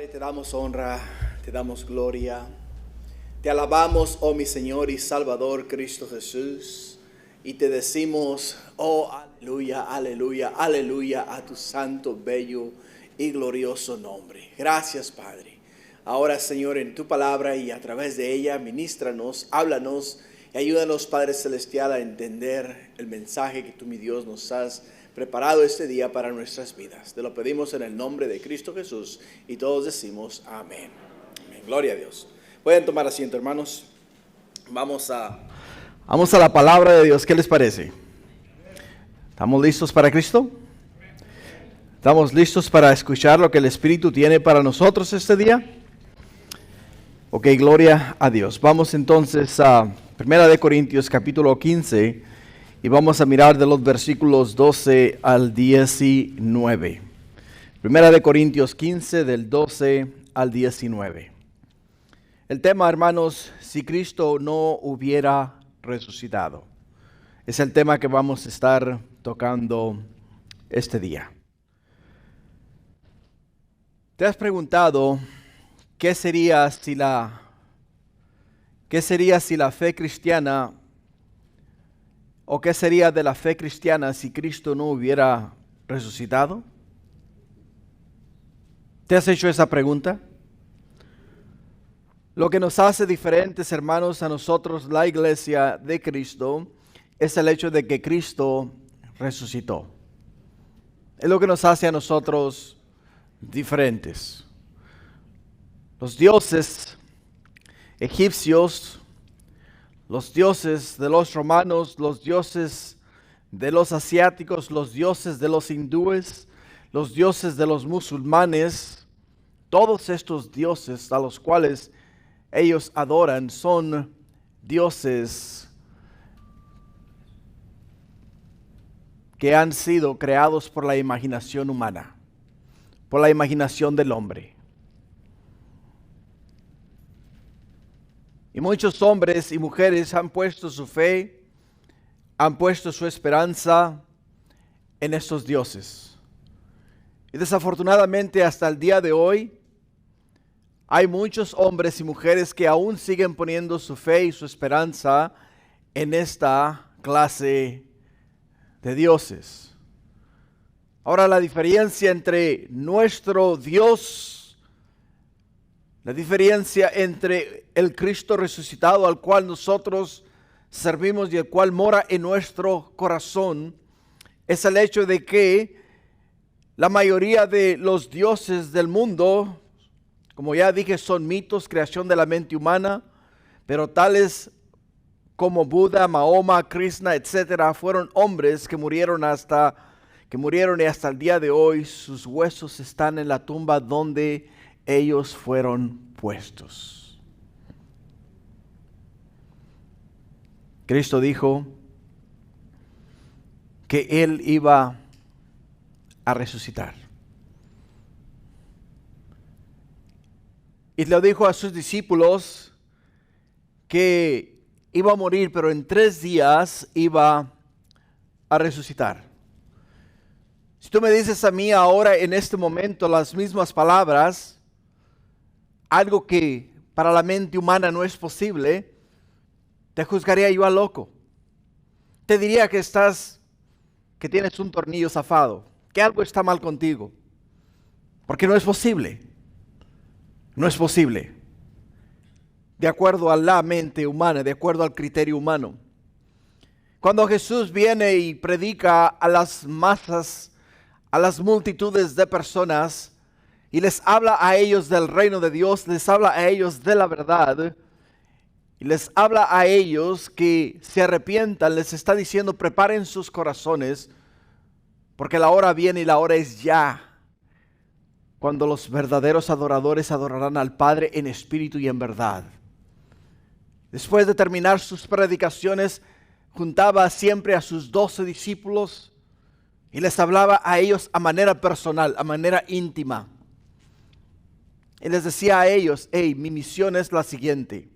Padre, te damos honra, te damos gloria. Te alabamos, oh mi Señor y Salvador Cristo Jesús. Y te decimos, oh aleluya, aleluya, aleluya a tu santo, bello y glorioso nombre. Gracias, Padre. Ahora, Señor, en tu palabra y a través de ella, ministranos, háblanos y ayúdanos, Padre Celestial, a entender el mensaje que tú, mi Dios, nos has preparado este día para nuestras vidas. Te lo pedimos en el nombre de Cristo Jesús y todos decimos amén. Amén. Gloria a Dios. Pueden tomar asiento, hermanos. Vamos a la palabra de Dios. ¿Qué les parece? ¿Estamos listos para Cristo? ¿Estamos listos para escuchar lo que el Espíritu tiene para nosotros este día? Ok, gloria a Dios. Vamos entonces a 1 Corintios capítulo 15 y vamos a mirar de los versículos 12 al 19. 1 Corintios 15 del 12 al 19. El tema, hermanos, si Cristo no hubiera resucitado. Es el tema que vamos a estar tocando este día. ¿Te has preguntado qué sería si la fe cristiana o qué sería de la fe cristiana si Cristo no hubiera resucitado? ¿Te has hecho esa pregunta? Lo que nos hace diferentes, hermanos, a nosotros, la iglesia de Cristo, es el hecho de que Cristo resucitó. Es lo que nos hace a nosotros diferentes. Los dioses egipcios, los dioses de los romanos, los dioses de los asiáticos, los dioses de los hindúes, los dioses de los musulmanes, todos estos dioses a los cuales ellos adoran son dioses que han sido creados por la imaginación humana, por la imaginación del hombre. Y muchos hombres y mujeres han puesto su fe, han puesto su esperanza en estos dioses. Y desafortunadamente hasta el día de hoy, hay muchos hombres y mujeres que aún siguen poniendo su fe y su esperanza en esta clase de dioses. Ahora, la diferencia entre nuestro Dios, la diferencia entre el Cristo resucitado al cual nosotros servimos y el cual mora en nuestro corazón, es el hecho de que la mayoría de los dioses del mundo, como ya dije, son mitos, creación de la mente humana, pero tales como Buda, Mahoma, Krishna, etcétera, fueron hombres que murieron y hasta el día de hoy sus huesos están en la tumba donde ellos fueron puestos. Cristo dijo que Él iba a resucitar. Y le dijo a sus discípulos que iba a morir, pero en 3 días iba a resucitar. Si tú me dices a mí ahora en este momento las mismas palabras, algo que para la mente humana no es posible, te juzgaría yo a loco. Te diría que tienes un tornillo zafado, que algo está mal contigo, porque no es posible. No es posible. De acuerdo a la mente humana, de acuerdo al criterio humano. Cuando Jesús viene y predica a las masas, a las multitudes de personas, y les habla a ellos del reino de Dios, les habla a ellos de la verdad, y les habla a ellos que se arrepientan, les está diciendo preparen sus corazones, porque la hora viene y la hora es ya, cuando los verdaderos adoradores adorarán al Padre en espíritu y en verdad. Después de terminar sus predicaciones, juntaba siempre a sus 12 discípulos y les hablaba a ellos a manera personal, a manera íntima. Y les decía a ellos, mi misión es la siguiente.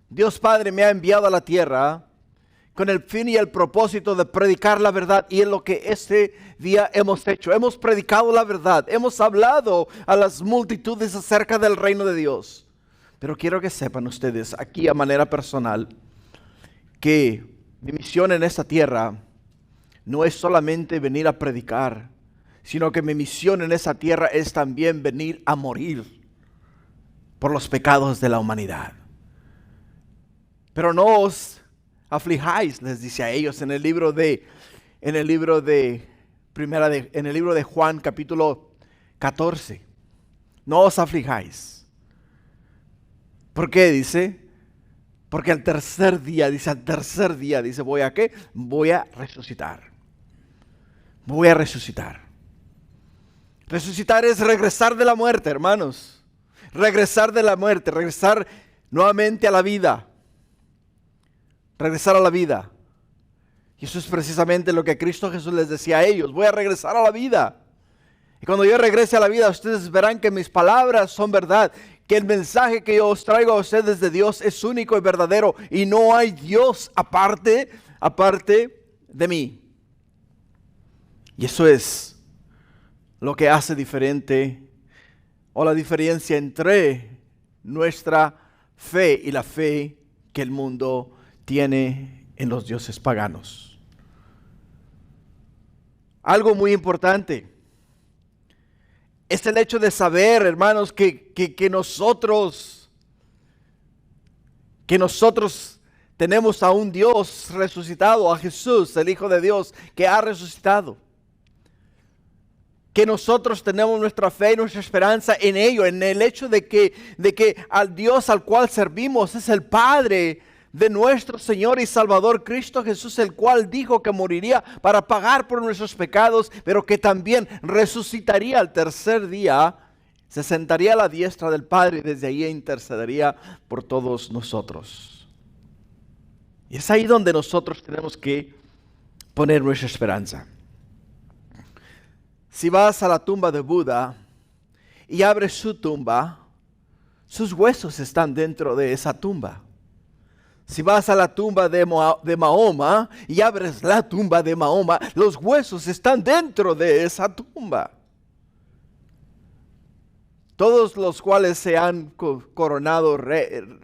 Dios Padre me ha enviado a la tierra con el fin y el propósito de predicar la verdad. Y es lo que este día hemos hecho. Hemos predicado la verdad. Hemos hablado a las multitudes acerca del reino de Dios. Pero quiero que sepan ustedes aquí a manera personal que mi misión en esta tierra no es solamente venir a predicar, sino que mi misión en esa tierra es también venir a morir por los pecados de la humanidad. Pero no os aflijáis, les dice a ellos en el libro de Juan capítulo 14. No os aflijáis. ¿Por qué? Dice, porque al tercer día, dice, ¿voy a qué? Voy a resucitar. Voy a resucitar. Resucitar es regresar de la muerte, hermanos. Regresar de la muerte, regresar nuevamente a la vida. Regresar a la vida. Y eso es precisamente lo que Cristo Jesús les decía a ellos. Voy a regresar a la vida. Y cuando yo regrese a la vida, ustedes verán que mis palabras son verdad. Que el mensaje que yo os traigo a ustedes de Dios es único y verdadero. Y no hay Dios aparte de mí. Y eso es lo que hace diferente, o la diferencia entre nuestra fe y la fe que el mundo tiene en los dioses paganos. Algo muy importante es el hecho de saber, hermanos, que nosotros tenemos a un Dios resucitado, a Jesús, el Hijo de Dios, que ha resucitado. Que nosotros tenemos nuestra fe y nuestra esperanza en ello, en el hecho de que al Dios al cual servimos es el Padre de nuestro Señor y Salvador Cristo Jesús, el cual dijo que moriría para pagar por nuestros pecados, pero que también resucitaría al tercer día, se sentaría a la diestra del Padre y desde ahí intercedería por todos nosotros. Y es ahí donde nosotros tenemos que poner nuestra esperanza. Si vas a la tumba de Buda y abres su tumba, sus huesos están dentro de esa tumba. Si vas a la tumba de Mahoma y abres la tumba de Mahoma, los huesos están dentro de esa tumba. Todos los cuales se han coronado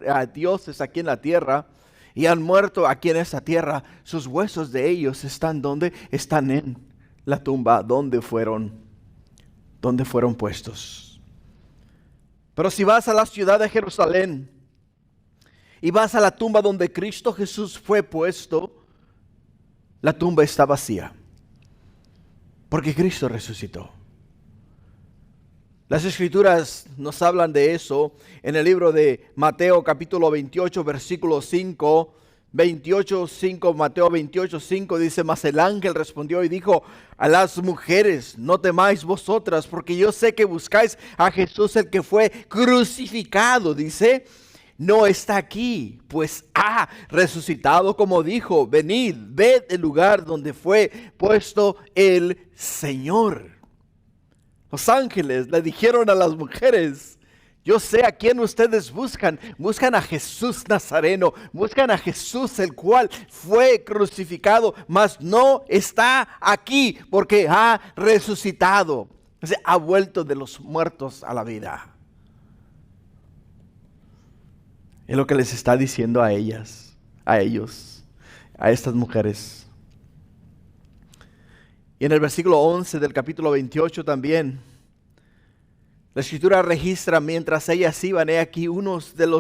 a dioses aquí en la tierra y han muerto aquí en esa tierra, sus huesos de ellos están donde están en la tumba donde fueron puestos. Pero si vas a la ciudad de Jerusalén y vas a la tumba donde Cristo Jesús fue puesto, la tumba está vacía, porque Cristo resucitó. Las Escrituras nos hablan de eso en el libro de Mateo capítulo 28, versículo 5. 28:5, Mateo 28:5 dice, mas el ángel respondió y dijo a las mujeres, no temáis vosotras, porque yo sé que buscáis a Jesús el que fue crucificado, dice, no está aquí, pues ha resucitado como dijo, venid, ved el lugar donde fue puesto el Señor. Los ángeles le dijeron a las mujeres, yo sé a quién ustedes buscan. Buscan a Jesús Nazareno. Buscan a Jesús el cual fue crucificado. Mas no está aquí porque ha resucitado. O sea, ha vuelto de los muertos a la vida. Es lo que les está diciendo a ellas, a ellos, a estas mujeres. Y en el versículo 11 del capítulo 28 también, la Escritura registra, mientras ellas iban, he aquí unos de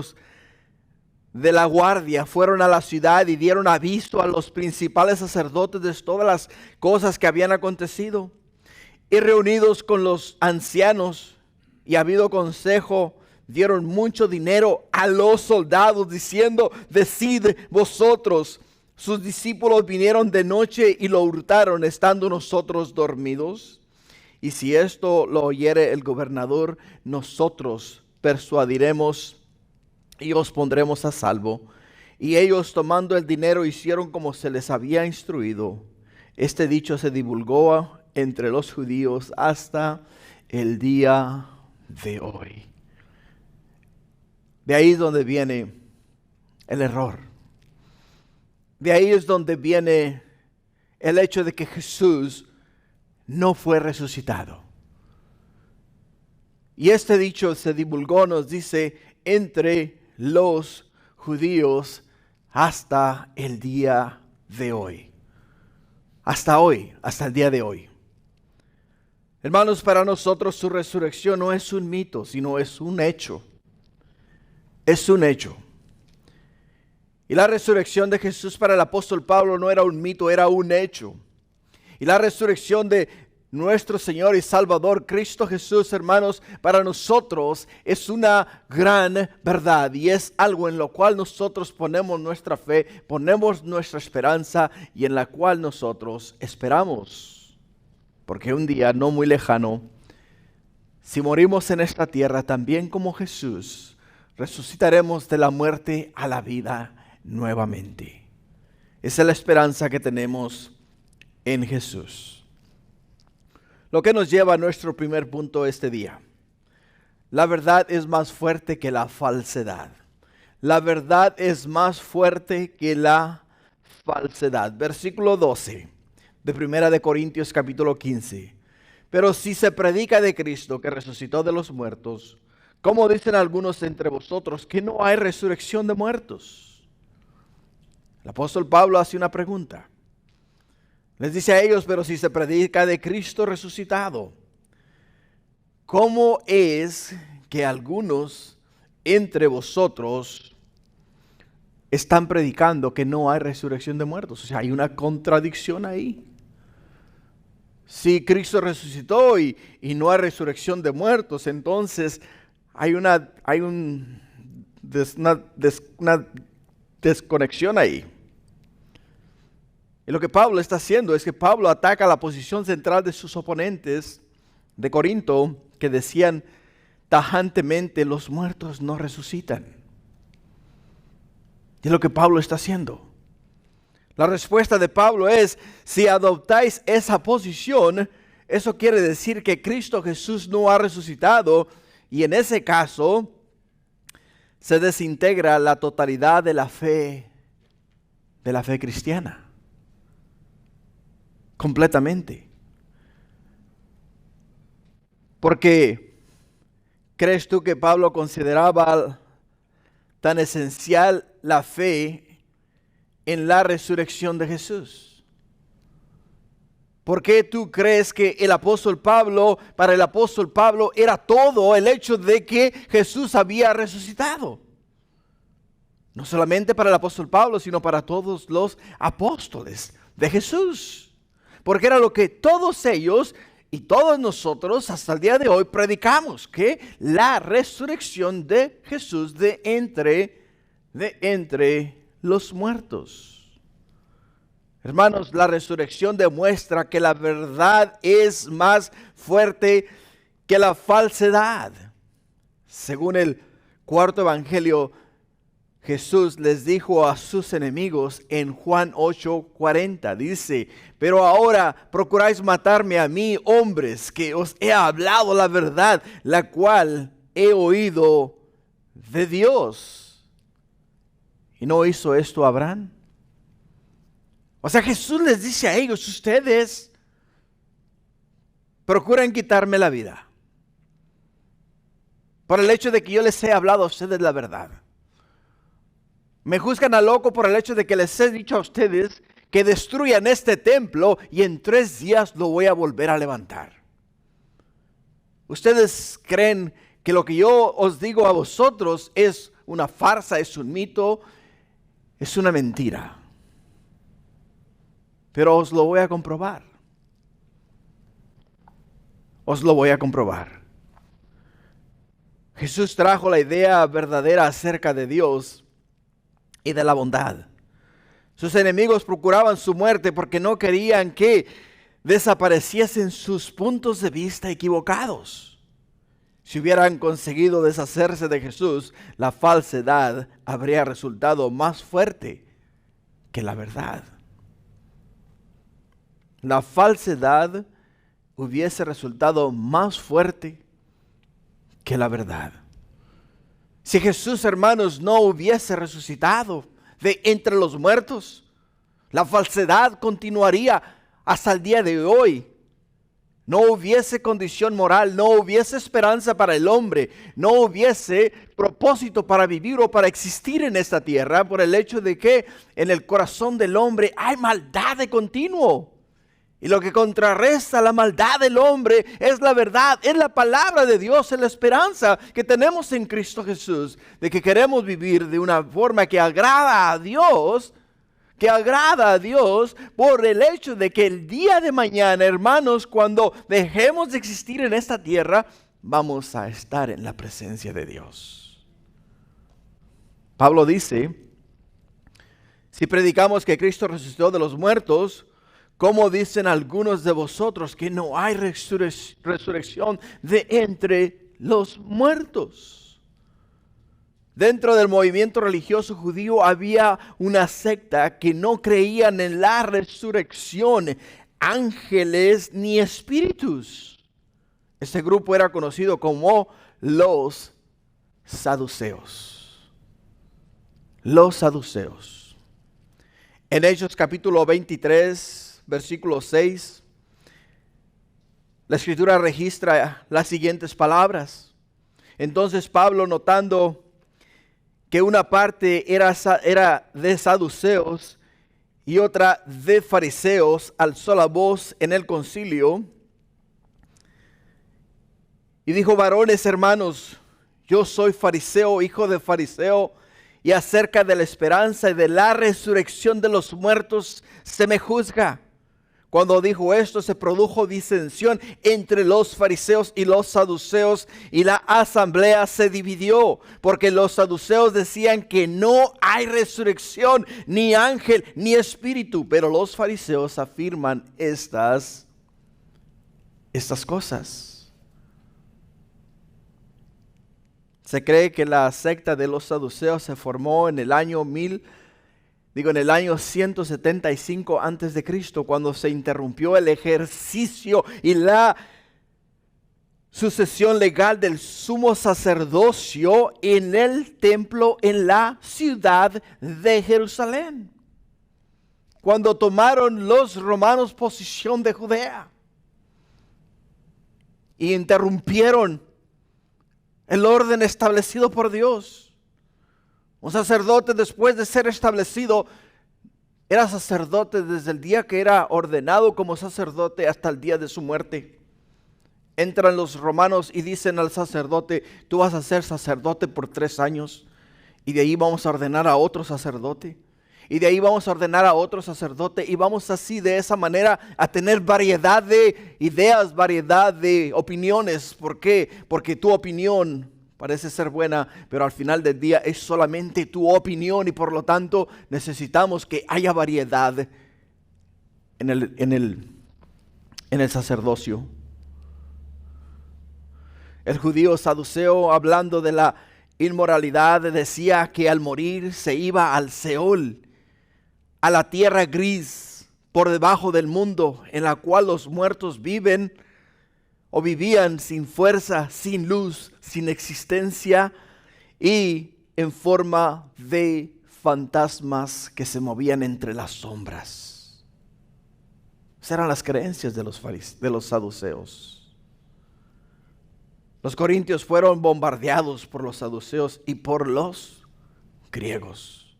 la guardia fueron a la ciudad y dieron aviso a los principales sacerdotes de todas las cosas que habían acontecido. Y reunidos con los ancianos y habido consejo, dieron mucho dinero a los soldados, diciendo, decid vosotros, sus discípulos vinieron de noche y lo hurtaron, estando nosotros dormidos. Y si esto lo oyere el gobernador, nosotros persuadiremos y os pondremos a salvo. Y ellos, tomando el dinero, hicieron como se les había instruido. Este dicho se divulgó entre los judíos hasta el día de hoy. De ahí es donde viene el error. De ahí es donde viene el hecho de que Jesús no fue resucitado. Y este dicho se divulgó, nos dice, entre los judíos hasta el día de hoy. Hasta hoy, hasta el día de hoy. Hermanos, para nosotros su resurrección no es un mito, sino es un hecho. Es un hecho. Y la resurrección de Jesús para el apóstol Pablo no era un mito, era un hecho. Y la resurrección de nuestro Señor y Salvador Cristo Jesús, hermanos, para nosotros es una gran verdad. Y es algo en lo cual nosotros ponemos nuestra fe, ponemos nuestra esperanza y en la cual nosotros esperamos. Porque un día no muy lejano, si morimos en esta tierra también como Jesús, resucitaremos de la muerte a la vida nuevamente. Esa es la esperanza que tenemos en Jesús. Lo que nos lleva a nuestro primer punto este día. La verdad es más fuerte que la falsedad. La verdad es más fuerte que la falsedad. Versículo 12 de 1 Corintios capítulo 15. Pero si se predica de Cristo que resucitó de los muertos, ¿cómo dicen algunos entre vosotros que no hay resurrección de muertos? El apóstol Pablo hace una pregunta. Les dice a ellos, pero si se predica de Cristo resucitado, ¿cómo es que algunos entre vosotros están predicando que no hay resurrección de muertos? O sea, hay una contradicción ahí. Si Cristo resucitó y no hay resurrección de muertos, entonces hay una desconexión ahí. Y lo que Pablo está haciendo es que Pablo ataca la posición central de sus oponentes de Corinto, que decían tajantemente, los muertos no resucitan. Y es lo que Pablo está haciendo. La respuesta de Pablo es, si adoptáis esa posición, eso quiere decir que Cristo Jesús no ha resucitado, y en ese caso se desintegra la totalidad de la fe cristiana. Completamente. Porque ¿crees tú que Pablo consideraba tan esencial la fe en la resurrección de Jesús? ¿Por qué tú crees que para el apóstol Pablo era todo el hecho de que Jesús había resucitado? No solamente para el apóstol Pablo, sino para todos los apóstoles de Jesús. Porque era lo que todos ellos y todos nosotros hasta el día de hoy predicamos, que la resurrección de Jesús de entre los muertos. Hermanos, la resurrección demuestra que la verdad es más fuerte que la falsedad. Según el cuarto evangelio, Jesús les dijo a sus enemigos en Juan 8:40, dice, pero ahora procuráis matarme a mí, hombres, que os he hablado la verdad, la cual he oído de Dios. ¿Y no hizo esto Abraham? O sea, Jesús les dice a ellos, ustedes procuran quitarme la vida por el hecho de que yo les he hablado a ustedes la verdad. Me juzgan a loco por el hecho de que les he dicho a ustedes que destruyan este templo y en 3 días lo voy a volver a levantar. ¿Ustedes creen que lo que yo os digo a vosotros es una farsa, es un mito, es una mentira? Pero os lo voy a comprobar. Os lo voy a comprobar. Jesús trajo la idea verdadera acerca de Dios y de la bondad. Sus enemigos procuraban su muerte porque no querían que desapareciesen sus puntos de vista equivocados. Si hubieran conseguido deshacerse de Jesús, la falsedad habría resultado más fuerte que la verdad. La falsedad hubiese resultado más fuerte que la verdad. Si Jesús, hermanos, no hubiese resucitado de entre los muertos, La falsedad continuaría hasta el día de hoy. No hubiese condición moral, no hubiese esperanza para el hombre, no hubiese propósito para vivir o para existir en esta tierra por el hecho de que en el corazón del hombre hay maldad de continuo. Y lo que contrarresta la maldad del hombre es la verdad, es la palabra de Dios, es la esperanza que tenemos en Cristo Jesús, de que queremos vivir de una forma que agrada a Dios, por el hecho de que el día de mañana, hermanos, cuando dejemos de existir en esta tierra, vamos a estar en la presencia de Dios. Pablo dice, si predicamos que Cristo resucitó de los muertos, ¿cómo dicen algunos de vosotros que no hay resurrección de entre los muertos? Dentro del movimiento religioso judío había una secta que no creían en la resurrección, ángeles ni espíritus. Este grupo era conocido como los saduceos. Los saduceos. En Hechos capítulo 23, versículo 6, la escritura registra las siguientes palabras. Entonces Pablo, notando que una parte era de saduceos y otra de fariseos, alzó la voz en el concilio y dijo: varones hermanos, yo soy fariseo, hijo de fariseo, y acerca de la esperanza y de la resurrección de los muertos se me juzga. Cuando dijo esto, se produjo disensión entre los fariseos y los saduceos, y la asamblea se dividió, porque los saduceos decían que no hay resurrección, ni ángel, ni espíritu, pero los fariseos afirman estas cosas. Se cree que la secta de los saduceos se formó en el año 175 antes de Cristo, cuando se interrumpió el ejercicio y la sucesión legal del sumo sacerdocio en el templo en la ciudad de Jerusalén. Cuando tomaron los romanos posesión de Judea y interrumpieron el orden establecido por Dios. Un sacerdote, después de ser establecido, era sacerdote desde el día que era ordenado como sacerdote hasta el día de su muerte. Entran los romanos y dicen al sacerdote: tú vas a ser sacerdote por 3 años, y de ahí vamos a ordenar a otro sacerdote, y de ahí vamos a ordenar a otro sacerdote, y vamos así, de esa manera, a tener variedad de ideas, variedad de opiniones. ¿Por qué? Porque tu opinión parece ser buena, pero al final del día es solamente tu opinión, y por lo tanto necesitamos que haya variedad en el sacerdocio. El judío saduceo, hablando de la inmoralidad, decía que al morir se iba al Seol, a la tierra gris por debajo del mundo, en la cual los muertos viven o vivían sin fuerza, sin luz, sin existencia, y en forma de fantasmas que se movían entre las sombras. Esas eran las creencias de los saduceos. Los corintios fueron bombardeados por los saduceos y por los griegos.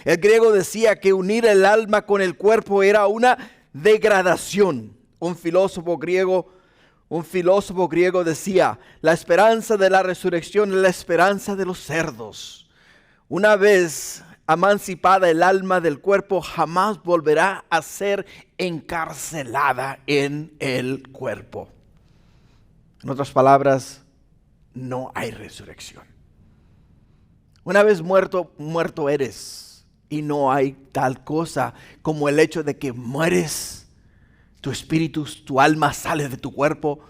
El griego decía que unir el alma con el cuerpo era una degradación. Un filósofo griego decía: la esperanza de la resurrección es la esperanza de los cerdos. Una vez emancipada el alma del cuerpo, jamás volverá a ser encarcelada en el cuerpo. En otras palabras, no hay resurrección. Una vez muerto, muerto eres. Y no hay tal cosa como el hecho de que mueres. Tu espíritu, tu alma sale de tu cuerpo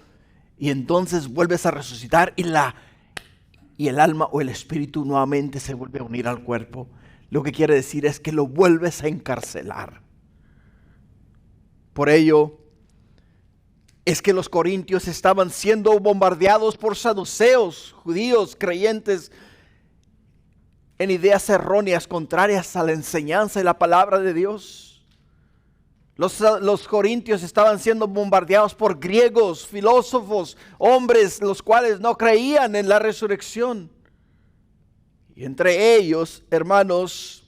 y entonces vuelves a resucitar, y el alma o el espíritu nuevamente se vuelve a unir al cuerpo. Lo que quiere decir es que lo vuelves a encarcelar. Por ello es que los corintios estaban siendo bombardeados por saduceos, judíos creyentes en ideas erróneas contrarias a la enseñanza y la palabra de Dios. Los corintios estaban siendo bombardeados por griegos, filósofos, hombres, los cuales no creían en la resurrección. Y entre ellos, hermanos,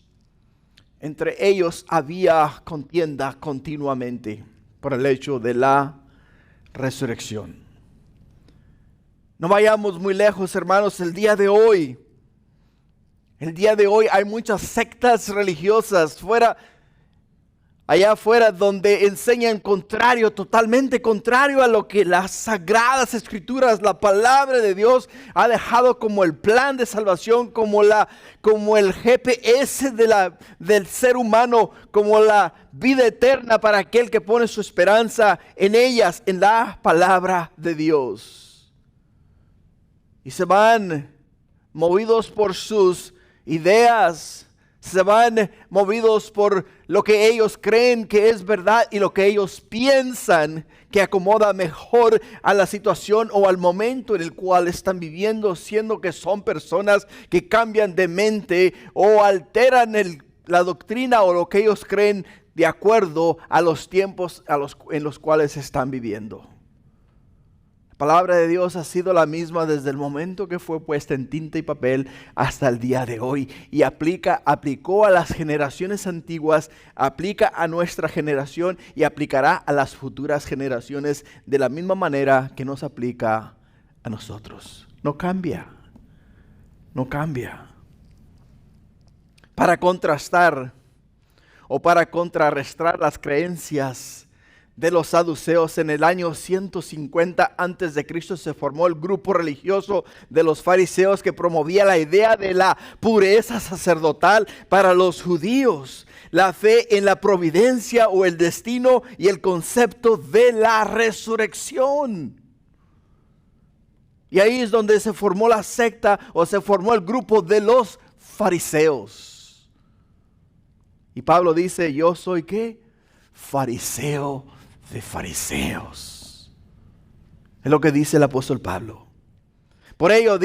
entre ellos había contienda continuamente por el hecho de la resurrección. No vayamos muy lejos, hermanos, el día de hoy hay muchas sectas religiosas allá afuera, donde enseñan totalmente contrario a lo que las sagradas escrituras, la palabra de Dios ha dejado como el plan de salvación, como el GPS del ser humano, como la vida eterna para aquel que pone su esperanza en ellas, en la palabra de Dios. Y se van movidos por sus ideas, se van movidos por lo que ellos creen que es verdad y lo que ellos piensan que acomoda mejor a la situación o al momento en el cual están viviendo, siendo que son personas que cambian de mente o alteran la doctrina o lo que ellos creen de acuerdo a los tiempos en los cuales están viviendo. La palabra de Dios ha sido la misma desde el momento que fue puesta en tinta y papel hasta el día de hoy, y aplicó a las generaciones antiguas, aplica a nuestra generación y aplicará a las futuras generaciones de la misma manera que nos aplica a nosotros. No cambia. Para contrastar o para contrarrestar las creencias de los saduceos, en el año 150 antes de Cristo se formó el grupo religioso de los fariseos, que promovía la idea de la pureza sacerdotal para los judíos, la fe en la providencia o el destino y el concepto de la resurrección. Y ahí es donde se formó la secta, o se formó el grupo de los fariseos. Y Pablo dice: yo soy ¿qué? Fariseo de fariseos. Es lo que dice el apóstol Pablo. Por ello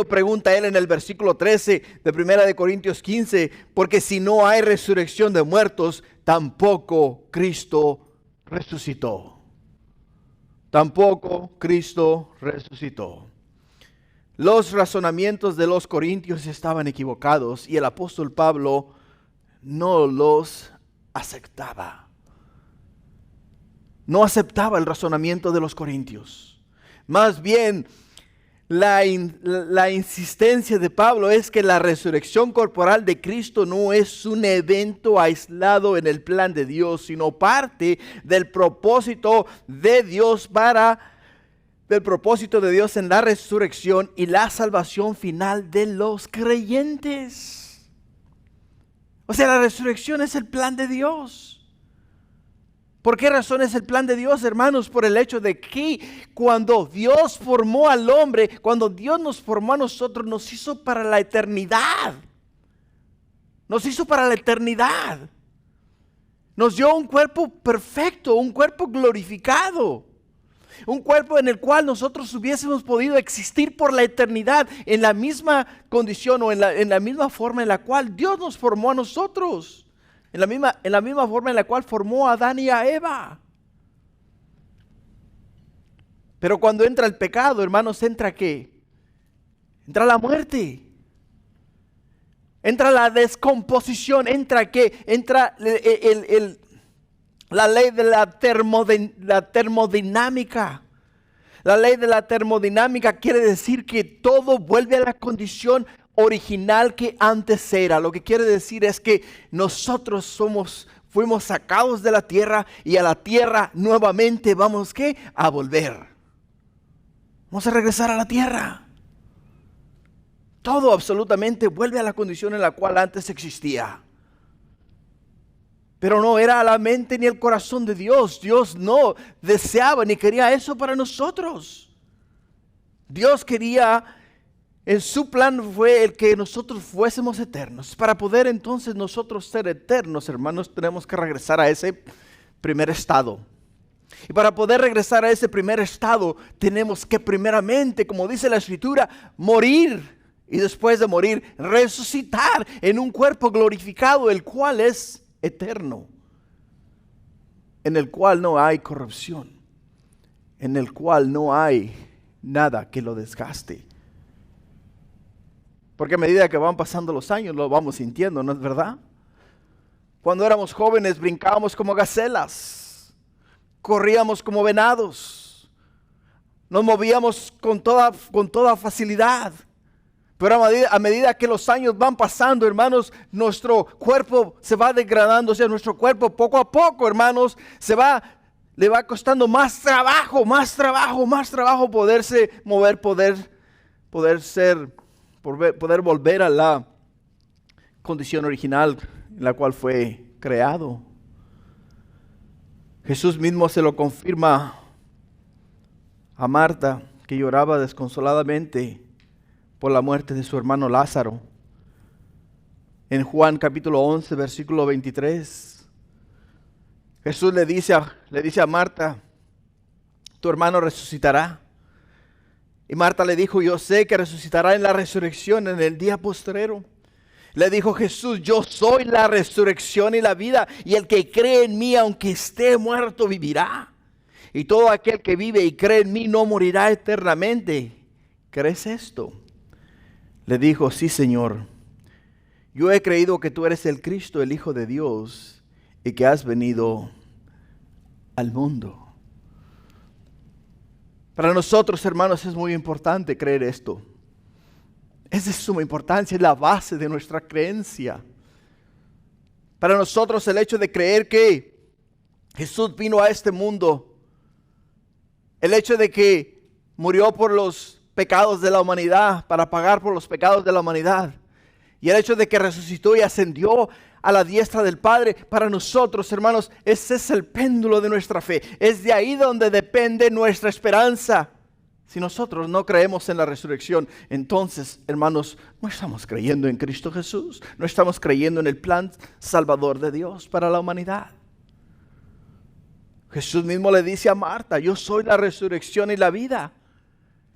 pregunta él en el versículo 13 de 1 Corintios 15, porque si no hay resurrección de muertos, tampoco Cristo resucitó. Tampoco Cristo resucitó. Los razonamientos de los corintios estaban equivocados y el apóstol Pablo no los aceptaba. No aceptaba el razonamiento de los corintios. Más bien, la insistencia de Pablo es que la resurrección corporal de Cristo no es un evento aislado en el plan de Dios, sino parte del propósito de Dios en la resurrección y la salvación final de los creyentes. O sea, la resurrección es el plan de Dios. ¿Por qué razón es el plan de Dios, hermanos? Por el hecho de que cuando Dios formó al hombre, cuando Dios nos formó a nosotros, nos hizo para la eternidad. Nos hizo para la eternidad. Nos dio un cuerpo perfecto, un cuerpo glorificado. Un cuerpo en el cual nosotros hubiésemos podido existir por la eternidad en la misma condición o en la misma forma en la cual Dios nos formó a nosotros. En la misma forma en la cual formó a Adán y a Eva. Pero cuando entra el pecado, hermanos, ¿entra qué? Entra la muerte. Entra la descomposición. ¿Entra qué? Entra la ley de la termodinámica. La ley de la termodinámica quiere decir que todo vuelve a la condición original que antes era. Lo que quiere decir es que nosotros fuimos sacados de la tierra, y a la tierra nuevamente vamos ¿qué? A volver. Vamos a regresar a la tierra. Todo absolutamente vuelve a la condición en la cual antes existía. Pero no era la mente ni el corazón de Dios. Dios no deseaba ni quería eso para nosotros. Dios quería, en su plan fue el que nosotros fuésemos eternos. Para poder entonces nosotros ser eternos, hermanos, tenemos que regresar a ese primer estado. Y para poder regresar a ese primer estado, tenemos que primeramente, como dice la Escritura, morir. Y después de morir, resucitar en un cuerpo glorificado, el cual es eterno. en el cual no hay corrupción, en el cual no hay nada que lo desgaste. Porque a medida que van pasando los años lo vamos sintiendo, ¿no es verdad? Cuando éramos jóvenes brincábamos como gacelas, corríamos como venados, nos movíamos con toda facilidad. Pero a medida que los años van pasando, hermanos, nuestro cuerpo se va degradando, o sea, nuestro cuerpo poco a poco, hermanos, le va costando más trabajo poderse mover, poder volver a la condición original en la cual fue creado. Jesús mismo se lo confirma a Marta, que lloraba desconsoladamente por la muerte de su hermano Lázaro. En Juan capítulo 11, versículo 23, Jesús le dice a Marta, tu hermano resucitará. Y Marta le dijo, yo sé que resucitará en la resurrección en el día postrero. Le dijo Jesús, yo soy la resurrección y la vida, y el que cree en mí, aunque esté muerto, vivirá. Y todo aquel que vive y cree en mí no morirá eternamente. ¿Crees esto? Le dijo, sí, Señor. Yo he creído que tú eres el Cristo, el Hijo de Dios, y que has venido al mundo. Para nosotros, hermanos, es muy importante creer esto. Es de suma importancia, es la base de nuestra creencia. Para nosotros el hecho de creer que Jesús vino a este mundo, el hecho de que murió por los pecados de la humanidad, para pagar por los pecados de la humanidad, y el hecho de que resucitó y ascendió a la diestra del Padre, para nosotros, hermanos, ese es el péndulo de nuestra fe. Es de ahí donde depende nuestra esperanza. Si nosotros no creemos en la resurrección, entonces, hermanos, no estamos creyendo en Cristo Jesús. No estamos creyendo en el plan salvador de Dios para la humanidad. Jesús mismo le dice a Marta, yo soy la resurrección y la vida.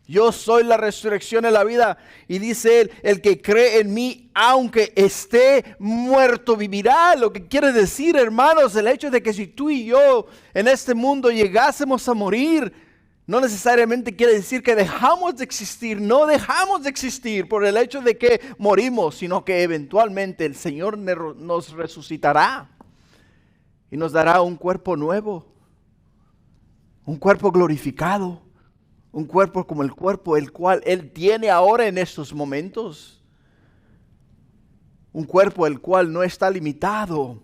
Yo soy la resurrección y la vida. Y dice él, el que cree en mí, aunque esté muerto, vivirá. Lo que quiere decir, hermanos, el hecho de que si tú y yo en este mundo llegásemos a morir, no necesariamente quiere decir que dejamos de existir. No dejamos de existir por el hecho de que morimos, sino que eventualmente el Señor nos resucitará y nos dará un cuerpo nuevo, un cuerpo glorificado. Un cuerpo como el cuerpo el cual Él tiene ahora en estos momentos. Un cuerpo el cual no está limitado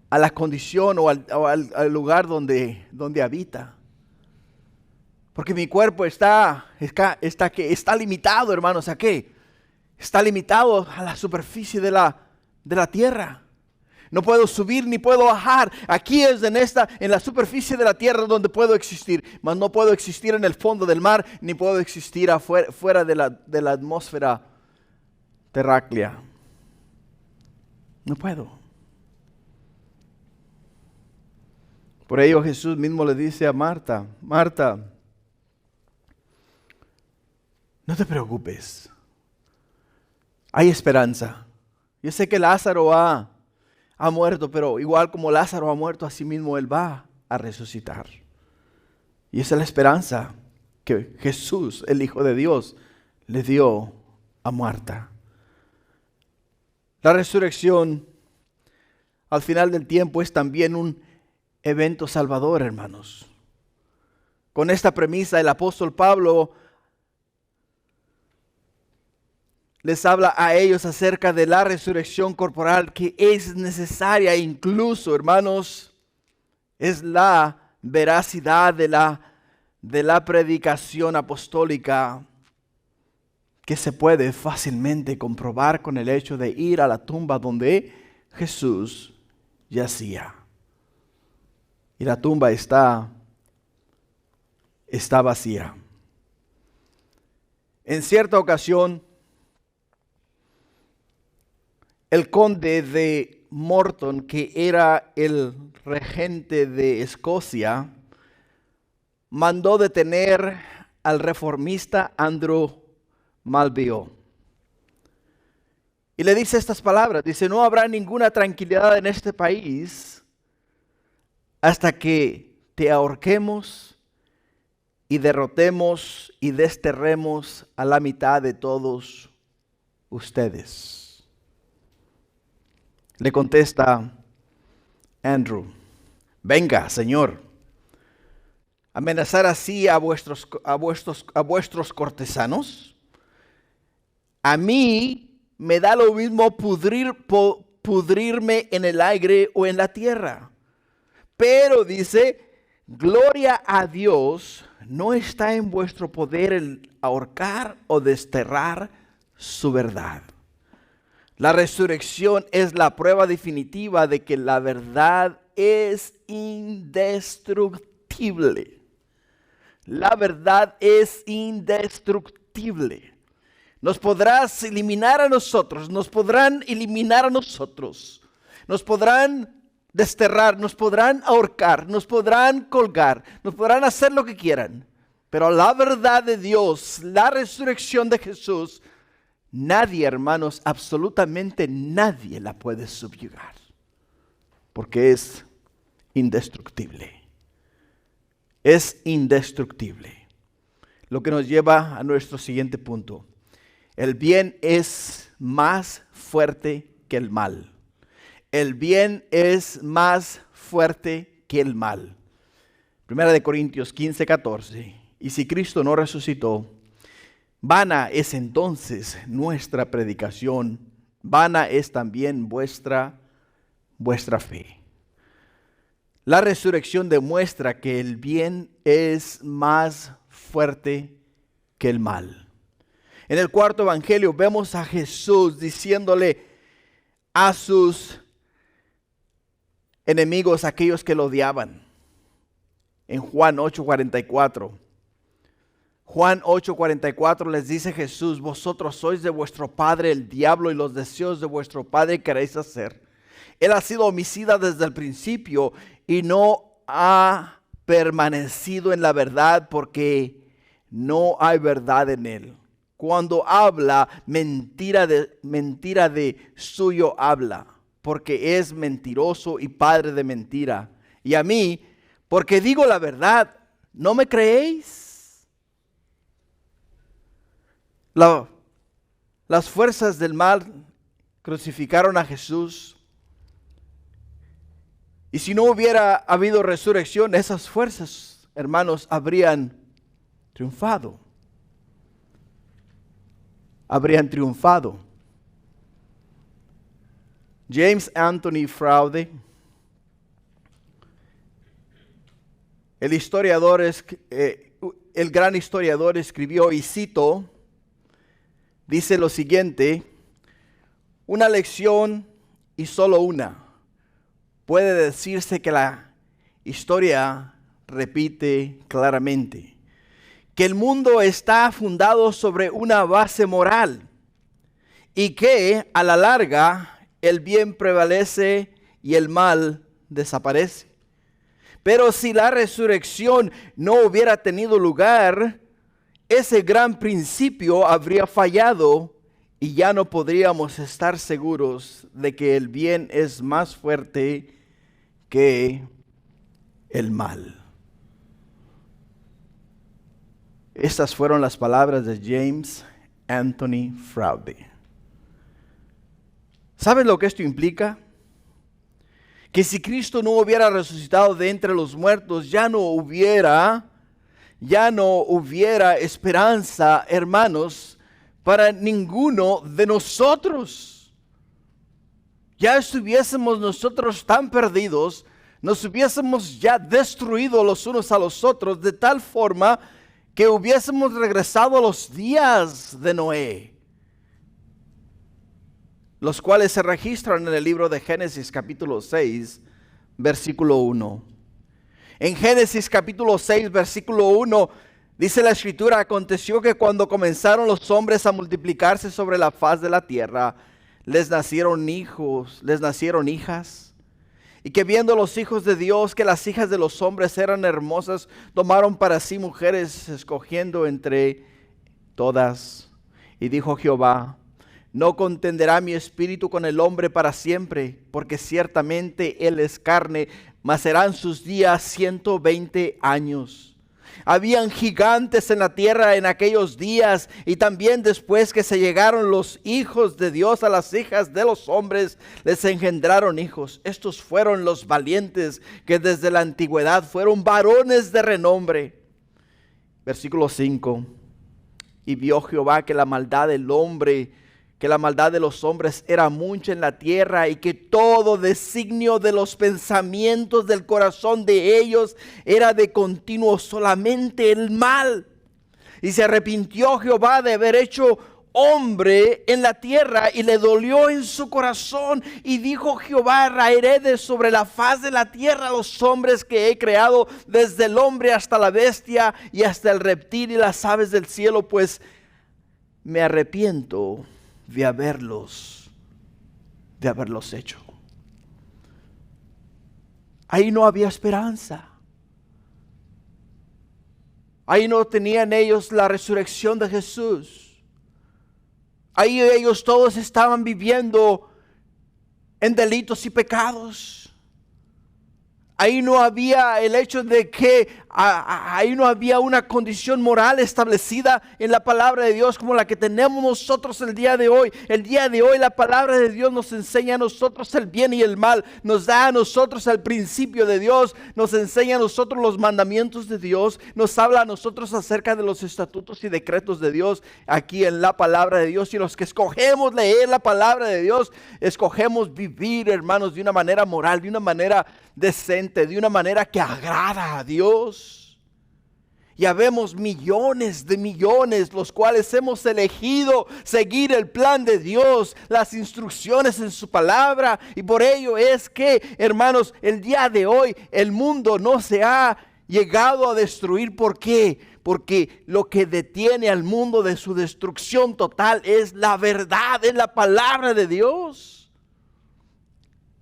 a la condición o al lugar donde habita. Porque mi cuerpo está limitado, hermanos, ¿a qué? Está limitado a la superficie de la tierra. No puedo subir ni puedo bajar. Aquí es en la superficie de la tierra donde puedo existir. Mas no puedo existir en el fondo del mar, ni puedo existir fuera de la atmósfera terráquea. No puedo. Por ello Jesús mismo le dice a Marta, Marta, no te preocupes. Hay esperanza. Yo sé que Lázaro ha muerto, pero igual como Lázaro ha muerto, así mismo él va a resucitar. Y esa es la esperanza que Jesús, el Hijo de Dios, le dio a Marta. La resurrección al final del tiempo es también un evento salvador, hermanos. Con esta premisa el apóstol Pablo les habla a ellos acerca de la resurrección corporal que es necesaria e incluso, hermanos, es la veracidad de la predicación apostólica que se puede fácilmente comprobar con el hecho de ir a la tumba donde Jesús yacía. Y la tumba está vacía. En cierta ocasión, el conde de Morton, que era el regente de Escocia, mandó detener al reformista Andrew Malveaux. Y le dice estas palabras, dice, no habrá ninguna tranquilidad en este país hasta que te ahorquemos y derrotemos y desterremos a la mitad de todos ustedes. Le contesta Andrew: venga, Señor, amenazar así a vuestros cortesanos. A mí me da lo mismo pudrirme en el aire o en la tierra. Pero dice, gloria a Dios, no está en vuestro poder el ahorcar o desterrar su verdad. La resurrección es la prueba definitiva de que la verdad es indestructible. La verdad es indestructible. Nos podrás eliminar a nosotros, nos podrán eliminar a nosotros, nos podrán desterrar, nos podrán ahorcar, nos podrán colgar, nos podrán hacer lo que quieran. Pero la verdad de Dios, la resurrección de Jesús, nadie, hermanos, absolutamente nadie la puede subyugar, porque es indestructible. Es indestructible. Lo que nos lleva a nuestro siguiente punto. El bien es más fuerte que el mal. El bien es más fuerte que el mal. Primera de Corintios 15, 14. Y si Cristo no resucitó, vana es entonces nuestra predicación, vana es también vuestra fe. La resurrección demuestra que el bien es más fuerte que el mal. En el cuarto evangelio vemos a Jesús diciéndole a sus enemigos, aquellos que lo odiaban, en Juan 8:44. Juan 8:44 les dice Jesús: vosotros sois de vuestro padre el diablo y los deseos de vuestro padre queréis hacer. Él ha sido homicida desde el principio y no ha permanecido en la verdad porque no hay verdad en él. Cuando habla, mentira de suyo habla, porque es mentiroso y padre de mentira. Y a mí, porque digo la verdad, ¿no me creéis? Las fuerzas del mal crucificaron a Jesús. Y si no hubiera habido resurrección, esas fuerzas, hermanos, habrían triunfado. James Anthony Froude, el gran historiador, escribió, y cito, dice lo siguiente: una lección y solo una. Puede decirse que la historia repite claramente que el mundo está fundado sobre una base moral y que a la larga el bien prevalece y el mal desaparece. Pero si la resurrección no hubiera tenido lugar, ese gran principio habría fallado y ya no podríamos estar seguros de que el bien es más fuerte que el mal. Estas fueron las palabras de James Anthony Froude. ¿Sabes lo que esto implica? Que si Cristo no hubiera resucitado de entre los muertos, ya no hubiera esperanza, hermanos, para ninguno de nosotros. Ya estuviésemos nosotros tan perdidos, nos hubiésemos ya destruido los unos a los otros de tal forma que hubiésemos regresado a los días de Noé, los cuales se registran en el libro de Génesis capítulo 6, versículo 1. En Génesis capítulo 6, versículo 1, dice la Escritura: aconteció que cuando comenzaron los hombres a multiplicarse sobre la faz de la tierra, les nacieron hijos, les nacieron hijas. Y que viendo los hijos de Dios que las hijas de los hombres eran hermosas, tomaron para sí mujeres, escogiendo entre todas. Y dijo Jehová: no contenderá mi espíritu con el hombre para siempre, porque ciertamente él es carne, mas serán sus días 120 años. Habían gigantes en la tierra en aquellos días, y también después que se llegaron los hijos de Dios a las hijas de los hombres, les engendraron hijos. Estos fueron los valientes que desde la antigüedad fueron varones de renombre. Versículo 5. Y vio Jehová que la maldad del hombre, que la maldad de los hombres era mucha en la tierra, y que todo designio de los pensamientos del corazón de ellos era de continuo solamente el mal. Y se arrepintió Jehová de haber hecho hombre en la tierra, y le dolió en su corazón, y dijo Jehová: raeré de sobre la faz de la tierra los hombres que he creado, desde el hombre hasta la bestia y hasta el reptil y las aves del cielo, pues me arrepiento de haberlos hecho. Ahí no había esperanza. Ahí no tenían ellos la resurrección de Jesús. Ahí ellos todos estaban viviendo en delitos y pecados. Ahí no había el hecho de que ahí no había una condición moral establecida en la palabra de Dios como la que tenemos nosotros el día de hoy. El día de hoy la palabra de Dios nos enseña a nosotros el bien y el mal. Nos da a nosotros el principio de Dios. Nos enseña a nosotros los mandamientos de Dios. Nos habla a nosotros acerca de los estatutos y decretos de Dios aquí en la palabra de Dios. Y los que escogemos leer la palabra de Dios, escogemos vivir, hermanos, de una manera moral, de una manera decente, de una manera que agrada a Dios. Ya vemos millones de millones los cuales hemos elegido seguir el plan de Dios, las instrucciones en su palabra, y por ello es que, hermanos, el día de hoy el mundo no se ha llegado a destruir. ¿Por qué? Porque lo que detiene al mundo de su destrucción total es la verdad, es la palabra de Dios.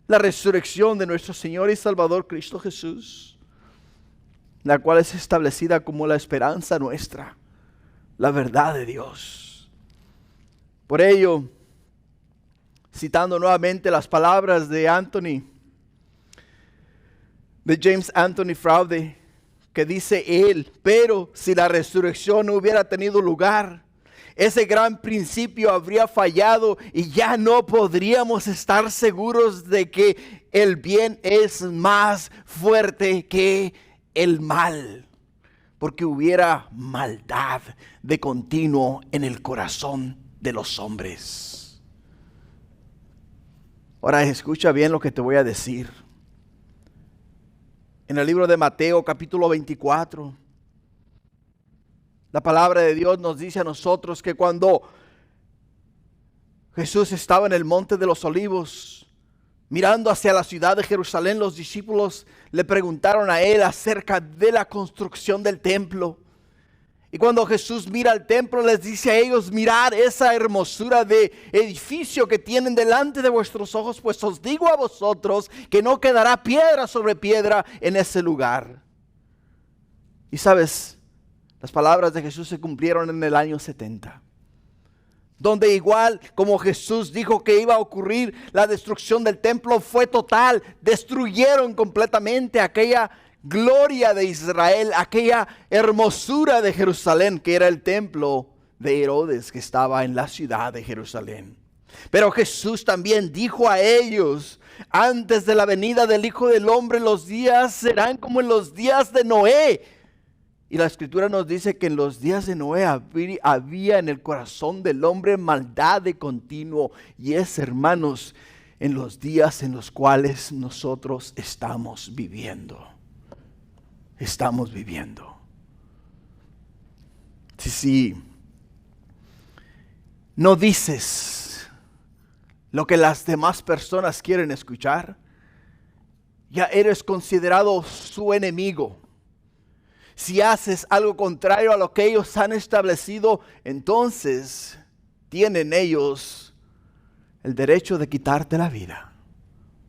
La resurrección de nuestro Señor y Salvador Cristo Jesús, la cual es establecida como la esperanza nuestra, la verdad de Dios. Por ello, citando nuevamente las palabras de James Anthony Froude, que dice él: pero si la resurrección no hubiera tenido lugar, ese gran principio habría fallado y ya no podríamos estar seguros de que el bien es más fuerte que el mal, porque hubiera maldad de continuo en el corazón de los hombres. Ahora escucha bien lo que te voy a decir. En el libro de Mateo capítulo 24, la palabra de Dios nos dice a nosotros que cuando Jesús estaba en el monte de los olivos, mirando hacia la ciudad de Jerusalén, los discípulos le preguntaron a él acerca de la construcción del templo. Y cuando Jesús mira al templo, les dice a ellos: mirad esa hermosura de edificio que tienen delante de vuestros ojos, pues os digo a vosotros que no quedará piedra sobre piedra en ese lugar. Y sabes, las palabras de Jesús se cumplieron en el año 70. Donde igual como Jesús dijo que iba a ocurrir, la destrucción del templo fue total. Destruyeron completamente aquella gloria de Israel, aquella hermosura de Jerusalén, que era el templo de Herodes, que estaba en la ciudad de Jerusalén. Pero Jesús también dijo a ellos: antes de la venida del Hijo del Hombre, los días serán como en los días de Noé. Y la Escritura nos dice que en los días de Noé había en el corazón del hombre maldad de continuo. Y es, hermanos, en los días en los cuales nosotros estamos viviendo. Estamos viviendo. Si no dices lo que las demás personas quieren escuchar, ya eres considerado su enemigo. Si haces algo contrario a lo que ellos han establecido, entonces tienen ellos el derecho de quitarte la vida,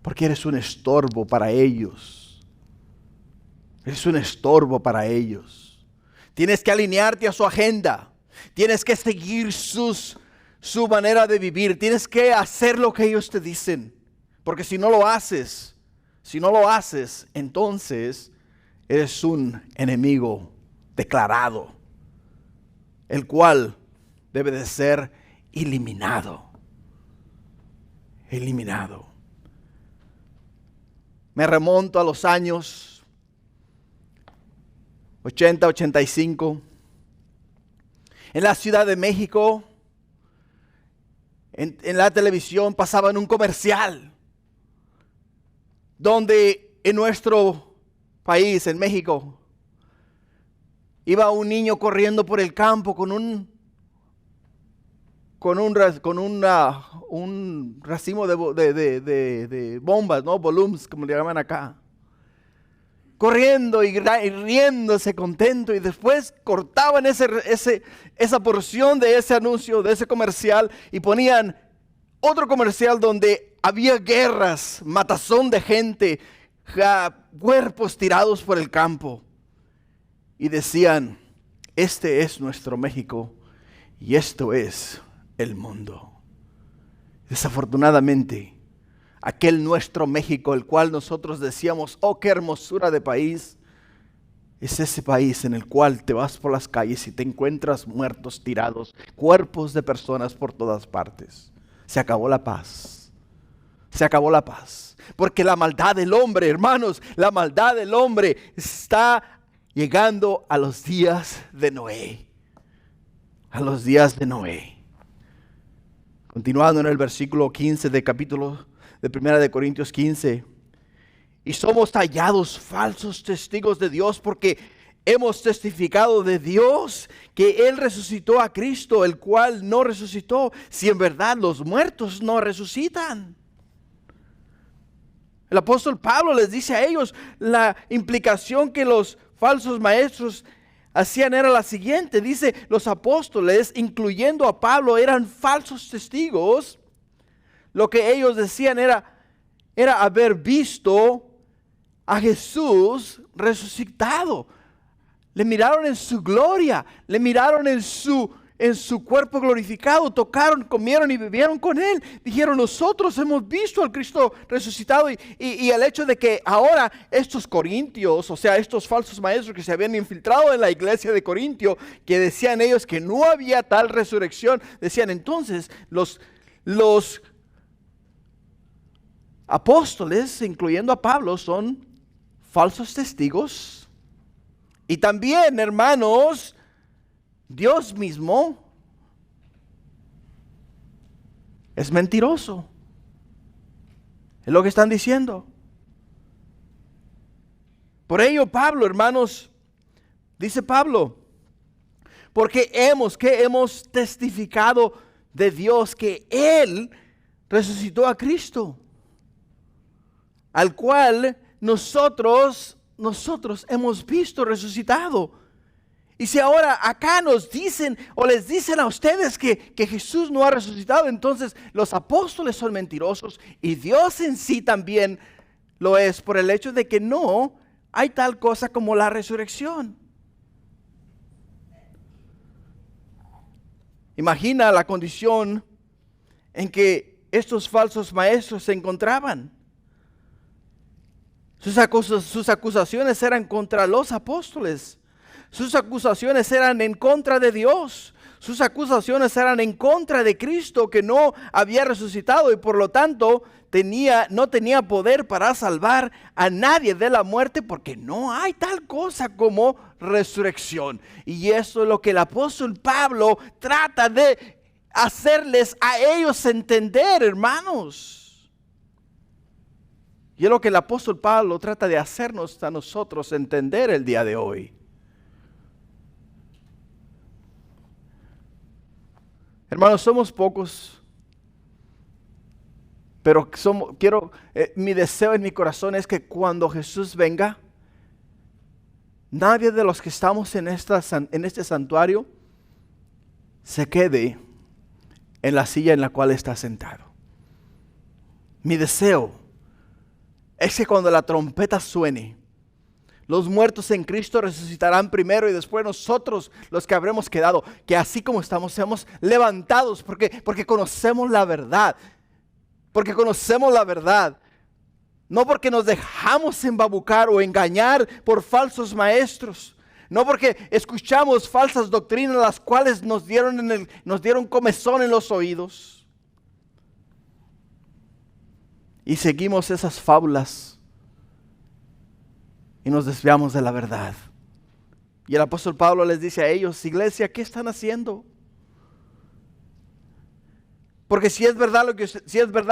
porque eres un estorbo para ellos. Eres un estorbo para ellos. Tienes que alinearte a su agenda. Tienes que seguir su manera de vivir. Tienes que hacer lo que ellos te dicen, porque si no lo haces, Si no lo haces, entonces eres un enemigo declarado, el cual debe de ser eliminado. Eliminado. Me remonto a los años 80, 85. En la Ciudad de México, en la televisión pasaban un comercial donde en nuestro país, en México, iba un niño corriendo por el campo con un racimo de bombas, ¿no? Balloons, como le llaman acá. Corriendo y riéndose contento, y después cortaban esa porción de ese anuncio, de ese comercial, y ponían otro comercial donde había guerras, matazón de gente, cuerpos tirados por el campo. Y decían, este es nuestro México y esto es el mundo. Desafortunadamente, aquel nuestro México, el cual nosotros decíamos, oh, qué hermosura de país, es ese país en el cual te vas por las calles y te encuentras muertos, tirados, cuerpos de personas por todas partes. Se acabó la paz. Se acabó la paz. Porque la maldad del hombre, hermanos, la maldad del hombre está llegando a los días de Noé. A los días de Noé. Continuando en el versículo 15 del capítulo de 1 de Corintios 15. Y somos hallados falsos testigos de Dios porque hemos testificado de Dios que Él resucitó a Cristo, el cual no resucitó, si en verdad los muertos no resucitan. El apóstol Pablo les dice a ellos, la implicación que los falsos maestros hacían era la siguiente. Dice, los apóstoles, incluyendo a Pablo, eran falsos testigos. Lo que ellos decían era haber visto a Jesús resucitado. Le miraron en su gloria, le miraron en su cuerpo glorificado, tocaron, comieron y bebieron con Él. Dijeron, nosotros hemos visto al Cristo resucitado. Y el hecho de que ahora estos corintios, o sea, estos falsos maestros que se habían infiltrado en la iglesia de Corintio, que decían ellos que no había tal resurrección, decían entonces los apóstoles, incluyendo a Pablo, son falsos testigos. Y también, hermanos, Dios mismo es mentiroso. Es lo que están diciendo. Por ello, Pablo, hermanos, dice Pablo, porque hemos testificado de Dios que Él resucitó a Cristo, al cual nosotros hemos visto resucitado. Y si ahora acá nos dicen o les dicen a ustedes que Jesús no ha resucitado, entonces los apóstoles son mentirosos y Dios en sí también lo es, por el hecho de que no hay tal cosa como la resurrección. Imagina la condición en que estos falsos maestros se encontraban. Sus acusaciones eran contra los apóstoles. Sus acusaciones eran en contra de Dios. Sus acusaciones eran en contra de Cristo, que no había resucitado y por lo tanto no tenía poder para salvar a nadie de la muerte, porque no hay tal cosa como resurrección. Y eso es lo que el apóstol Pablo trata de hacerles a ellos entender, hermanos. Y es lo que el apóstol Pablo trata de hacernos a nosotros entender el día de hoy. Hermanos, somos pocos, pero mi deseo en mi corazón es que cuando Jesús venga, nadie de los que estamos en este santuario se quede en la silla en la cual está sentado. Mi deseo es que cuando la trompeta suene, los muertos en Cristo resucitarán primero y después nosotros, los que habremos quedado, que así como estamos, seamos levantados porque conocemos la verdad. Porque conocemos la verdad. No porque nos dejamos embabucar o engañar por falsos maestros. No porque escuchamos falsas doctrinas las cuales nos dieron comezón en los oídos. Y seguimos esas fábulas y nos desviamos de la verdad. Y el apóstol Pablo les dice a ellos: iglesia, ¿qué están haciendo? Porque si es verdad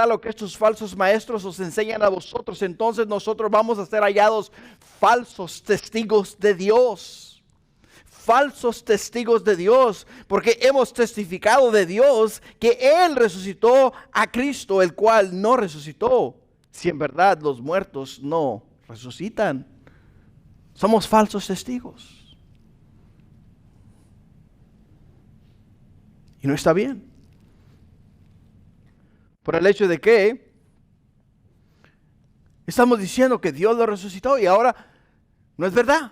lo que estos falsos maestros os enseñan a vosotros, entonces nosotros vamos a ser hallados falsos testigos de Dios. Falsos testigos de Dios, porque hemos testificado de Dios que Él resucitó a Cristo, el cual no resucitó, si en verdad los muertos no resucitan. Somos falsos testigos. Y no está bien. Por el hecho de que estamos diciendo que Dios lo resucitó y ahora no es verdad.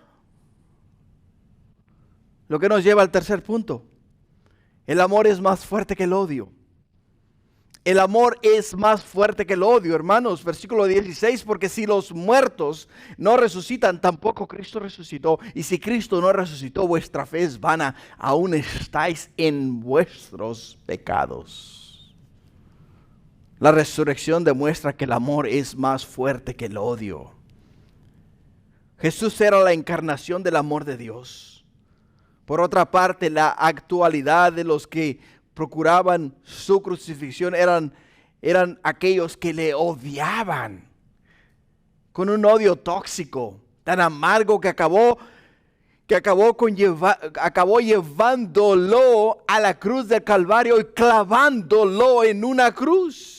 Lo que nos lleva al tercer punto. El amor es más fuerte que el odio. El amor es más fuerte que el odio, hermanos. Versículo 16, porque si los muertos no resucitan, tampoco Cristo resucitó. Y si Cristo no resucitó, vuestra fe es vana. Aún estáis en vuestros pecados. La resurrección demuestra que el amor es más fuerte que el odio. Jesús era la encarnación del amor de Dios. Por otra parte, la actualidad de los que procuraban su crucifixión eran aquellos que le odiaban con un odio tóxico, tan amargo que acabó llevándolo a la cruz del Calvario y clavándolo en una cruz.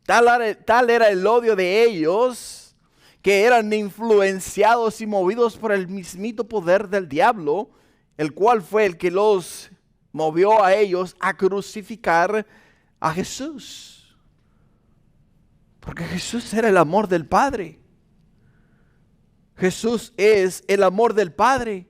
Tal era el odio de ellos, que eran influenciados y movidos por el mismito poder del diablo, el cual fue el que los movió a ellos a crucificar a Jesús. Porque Jesús era el amor del Padre. Jesús es el amor del Padre.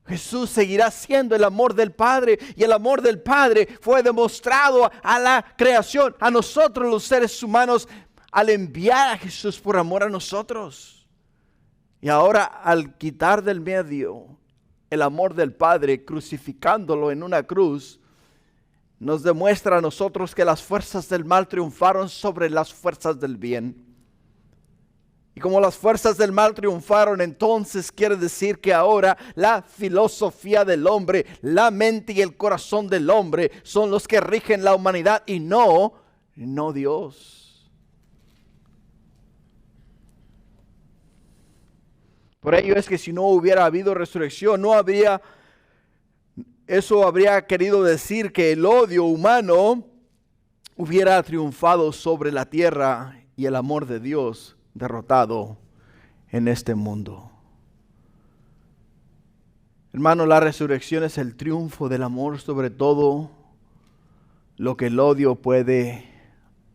Jesús seguirá siendo el amor del Padre. Y el amor del Padre fue demostrado a la creación, a nosotros los seres humanos, al enviar a Jesús por amor a nosotros. Y ahora, al quitar del medio el amor del Padre, crucificándolo en una cruz, nos demuestra a nosotros que las fuerzas del mal triunfaron sobre las fuerzas del bien. Y como las fuerzas del mal triunfaron, entonces quiere decir que ahora la filosofía del hombre, la mente y el corazón del hombre son los que rigen la humanidad y no Dios. Por ello es que si no hubiera habido resurrección, eso habría querido decir que el odio humano hubiera triunfado sobre la tierra y el amor de Dios derrotado en este mundo. Hermano, la resurrección es el triunfo del amor sobre todo lo que el odio puede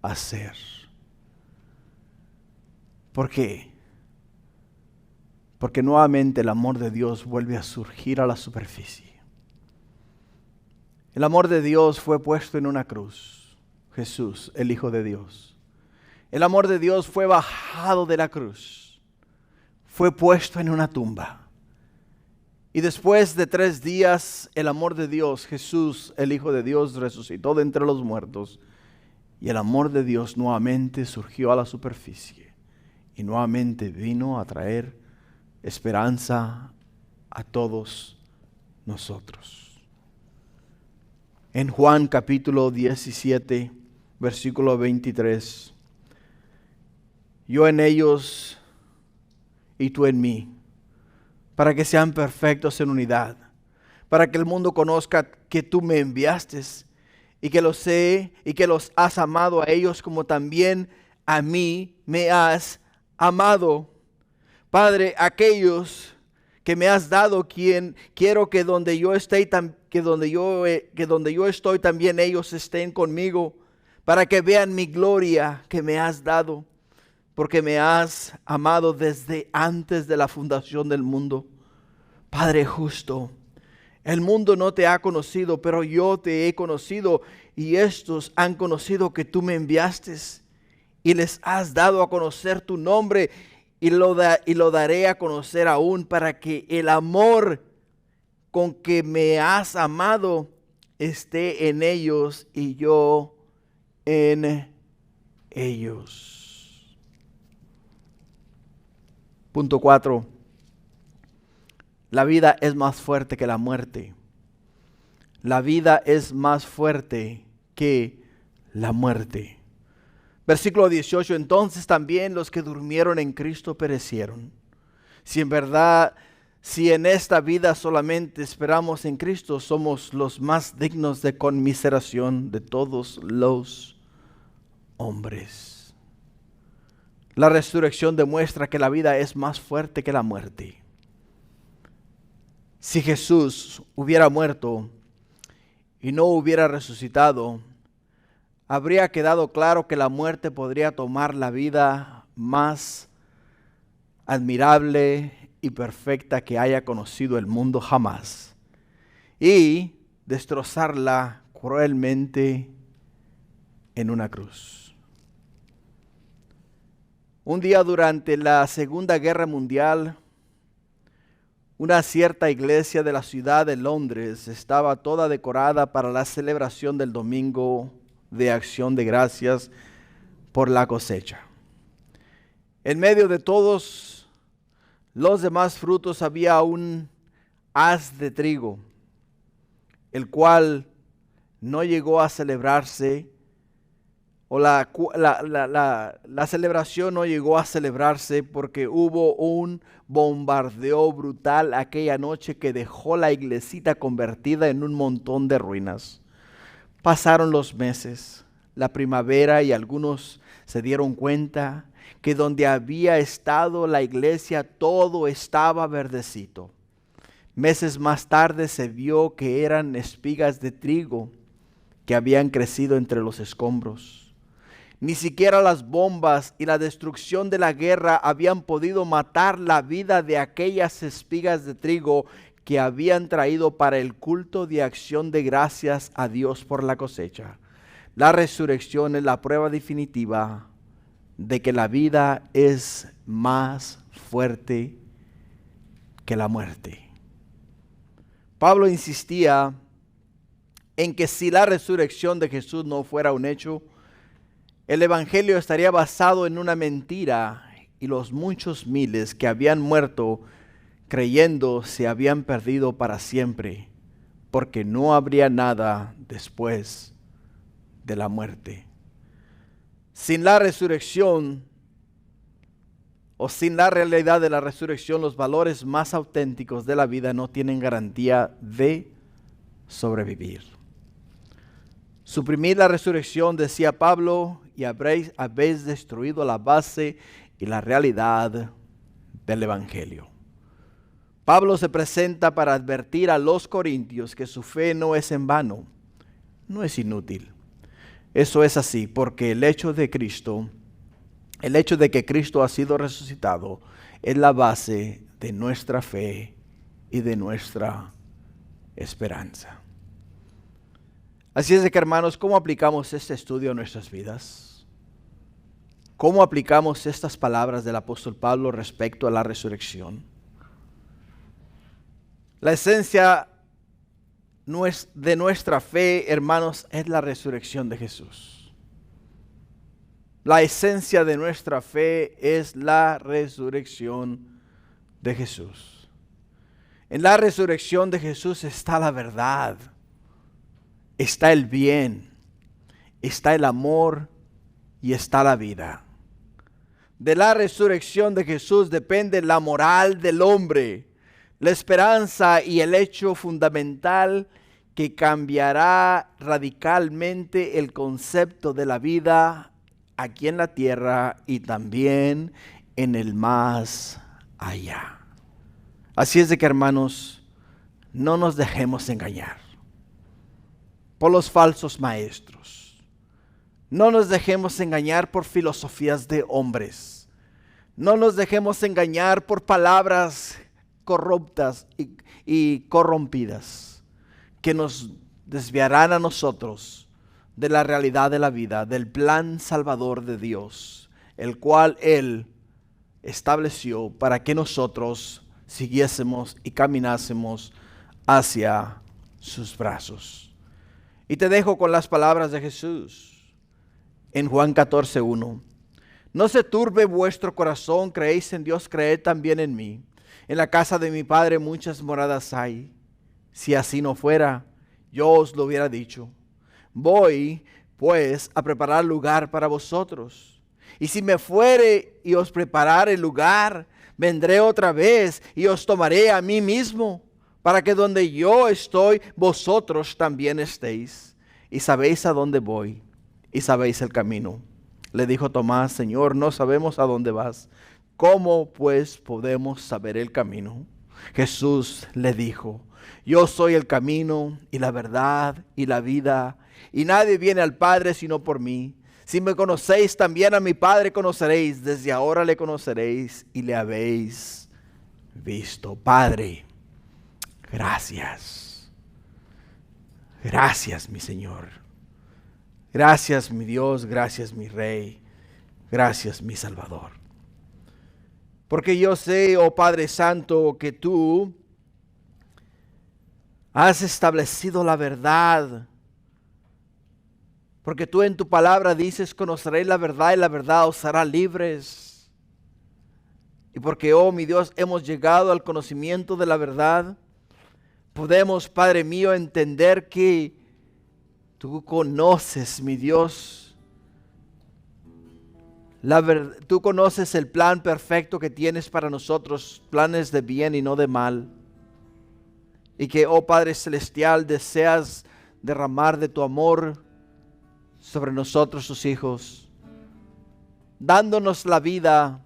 hacer. ¿Por qué? Porque nuevamente el amor de Dios vuelve a surgir a la superficie. El amor de Dios fue puesto en una cruz. Jesús, el Hijo de Dios. El amor de Dios fue bajado de la cruz. Fue puesto en una tumba. Y después de 3 días, el amor de Dios, Jesús, el Hijo de Dios, resucitó de entre los muertos. Y el amor de Dios nuevamente surgió a la superficie. Y nuevamente vino a traer esperanza a todos nosotros. En Juan capítulo 17, versículo 23. Yo en ellos y tú en mí, para que sean perfectos en unidad, para que el mundo conozca que tú me enviaste y que los has amado a ellos como también a mí me has amado. Padre, aquellos que me has dado, quiero que donde yo esté, que donde yo estoy también ellos estén conmigo, para que vean mi gloria que me has dado, porque me has amado desde antes de la fundación del mundo. Padre justo, El mundo no te ha conocido, pero yo te he conocido, y estos han conocido que tú me enviaste, y les has dado a conocer tu nombre, y lo daré a conocer aún, para que el amor con que me has amado esté en ellos y yo en ellos. Punto 4. La vida es más fuerte que la muerte. La vida es más fuerte que la muerte. Versículo 18. Entonces también los que durmieron en Cristo perecieron. Si en esta vida solamente esperamos en Cristo, somos los más dignos de conmiseración de todos los hombres. La resurrección demuestra que la vida es más fuerte que la muerte. Si Jesús hubiera muerto y no hubiera resucitado, habría quedado claro que la muerte podría tomar la vida más admirable y perfecta que haya conocido el mundo jamás, y destrozarla cruelmente en una cruz. Un día durante la Segunda Guerra Mundial, una cierta iglesia de la ciudad de Londres estaba toda decorada para la celebración del Domingo de Acción de Gracias por la cosecha. En medio de todos los demás frutos había un haz de trigo, el cual no llegó a celebrarse, o la celebración no llegó a celebrarse porque hubo un bombardeo brutal aquella noche que dejó la iglesita convertida en un montón de ruinas. Pasaron los meses, la primavera, y algunos se dieron cuenta que donde había estado la iglesia todo estaba verdecito. Meses más tarde se vio que eran espigas de trigo que habían crecido entre los escombros. Ni siquiera las bombas y la destrucción de la guerra habían podido matar la vida de aquellas espigas de trigo que habían traído para el culto de acción de gracias a Dios por la cosecha. La resurrección es la prueba definitiva de que la vida es más fuerte que la muerte. Pablo insistía en que si la resurrección de Jesús no fuera un hecho, el evangelio estaría basado en una mentira, y los muchos miles que habían muerto creyendo se habían perdido para siempre, porque no habría nada después de la muerte. Sin la resurrección, o sin la realidad de la resurrección, los valores más auténticos de la vida no tienen garantía de sobrevivir. Suprimir la resurrección, decía Pablo, y habéis destruido la base y la realidad del evangelio. Pablo se presenta para advertir a los corintios que su fe no es en vano, no es inútil. Eso es así porque el hecho de que Cristo ha sido resucitado es la base de nuestra fe y de nuestra esperanza. Así es de que, hermanos, ¿cómo aplicamos este estudio a nuestras vidas? ¿Cómo aplicamos estas palabras del apóstol Pablo respecto a la resurrección? La esencia de nuestra fe, hermanos, es la resurrección de Jesús. La esencia de nuestra fe es la resurrección de Jesús. En la resurrección de Jesús está la verdad, está el bien, está el amor y está la vida. De la resurrección de Jesús depende la moral del hombre, la esperanza y el hecho fundamental que cambiará radicalmente el concepto de la vida aquí en la tierra y también en el más allá. Así es de que, hermanos, no nos dejemos engañar por los falsos maestros. No nos dejemos engañar por filosofías de hombres. No nos dejemos engañar por palabras corruptas y corrompidas. que nos desviarán a nosotros de la realidad de la vida, del plan salvador de Dios, el cual Él estableció para que nosotros siguiésemos y caminásemos hacia sus brazos. Y te dejo con las palabras de Jesús en Juan 14:1. No se turbe vuestro corazón, creéis en Dios, creed también en mí. En la casa de mi Padre muchas moradas hay. Si así no fuera, yo os lo hubiera dicho. Voy, pues, a preparar lugar para vosotros. Y si me fuere y os preparare lugar, vendré otra vez y os tomaré a mí mismo, para que donde yo estoy, vosotros también estéis. Y sabéis a dónde voy, y sabéis el camino. Le dijo Tomás: Señor, no sabemos a dónde vas. ¿Cómo pues podemos saber el camino? Jesús le dijo: yo soy el camino y la verdad y la vida, y nadie viene al Padre sino por mí. Si me conocéis, también a mi Padre conoceréis. Desde ahora le conoceréis y le habéis visto. Padre, gracias. Gracias, mi Señor. Gracias, mi Dios. Gracias, mi Rey. Gracias, mi Salvador. Porque yo sé, oh Padre Santo, que tú has establecido la verdad. Porque tú en tu palabra dices: conoceréis la verdad y la verdad os hará libres. Y porque, oh mi Dios, hemos llegado al conocimiento de la verdad, podemos, Padre mío, entender que tú conoces, mi Dios, tú conoces el plan perfecto que tienes para nosotros, planes de bien y no de mal. Y que, oh Padre Celestial, deseas derramar de tu amor sobre nosotros, sus hijos, dándonos la vida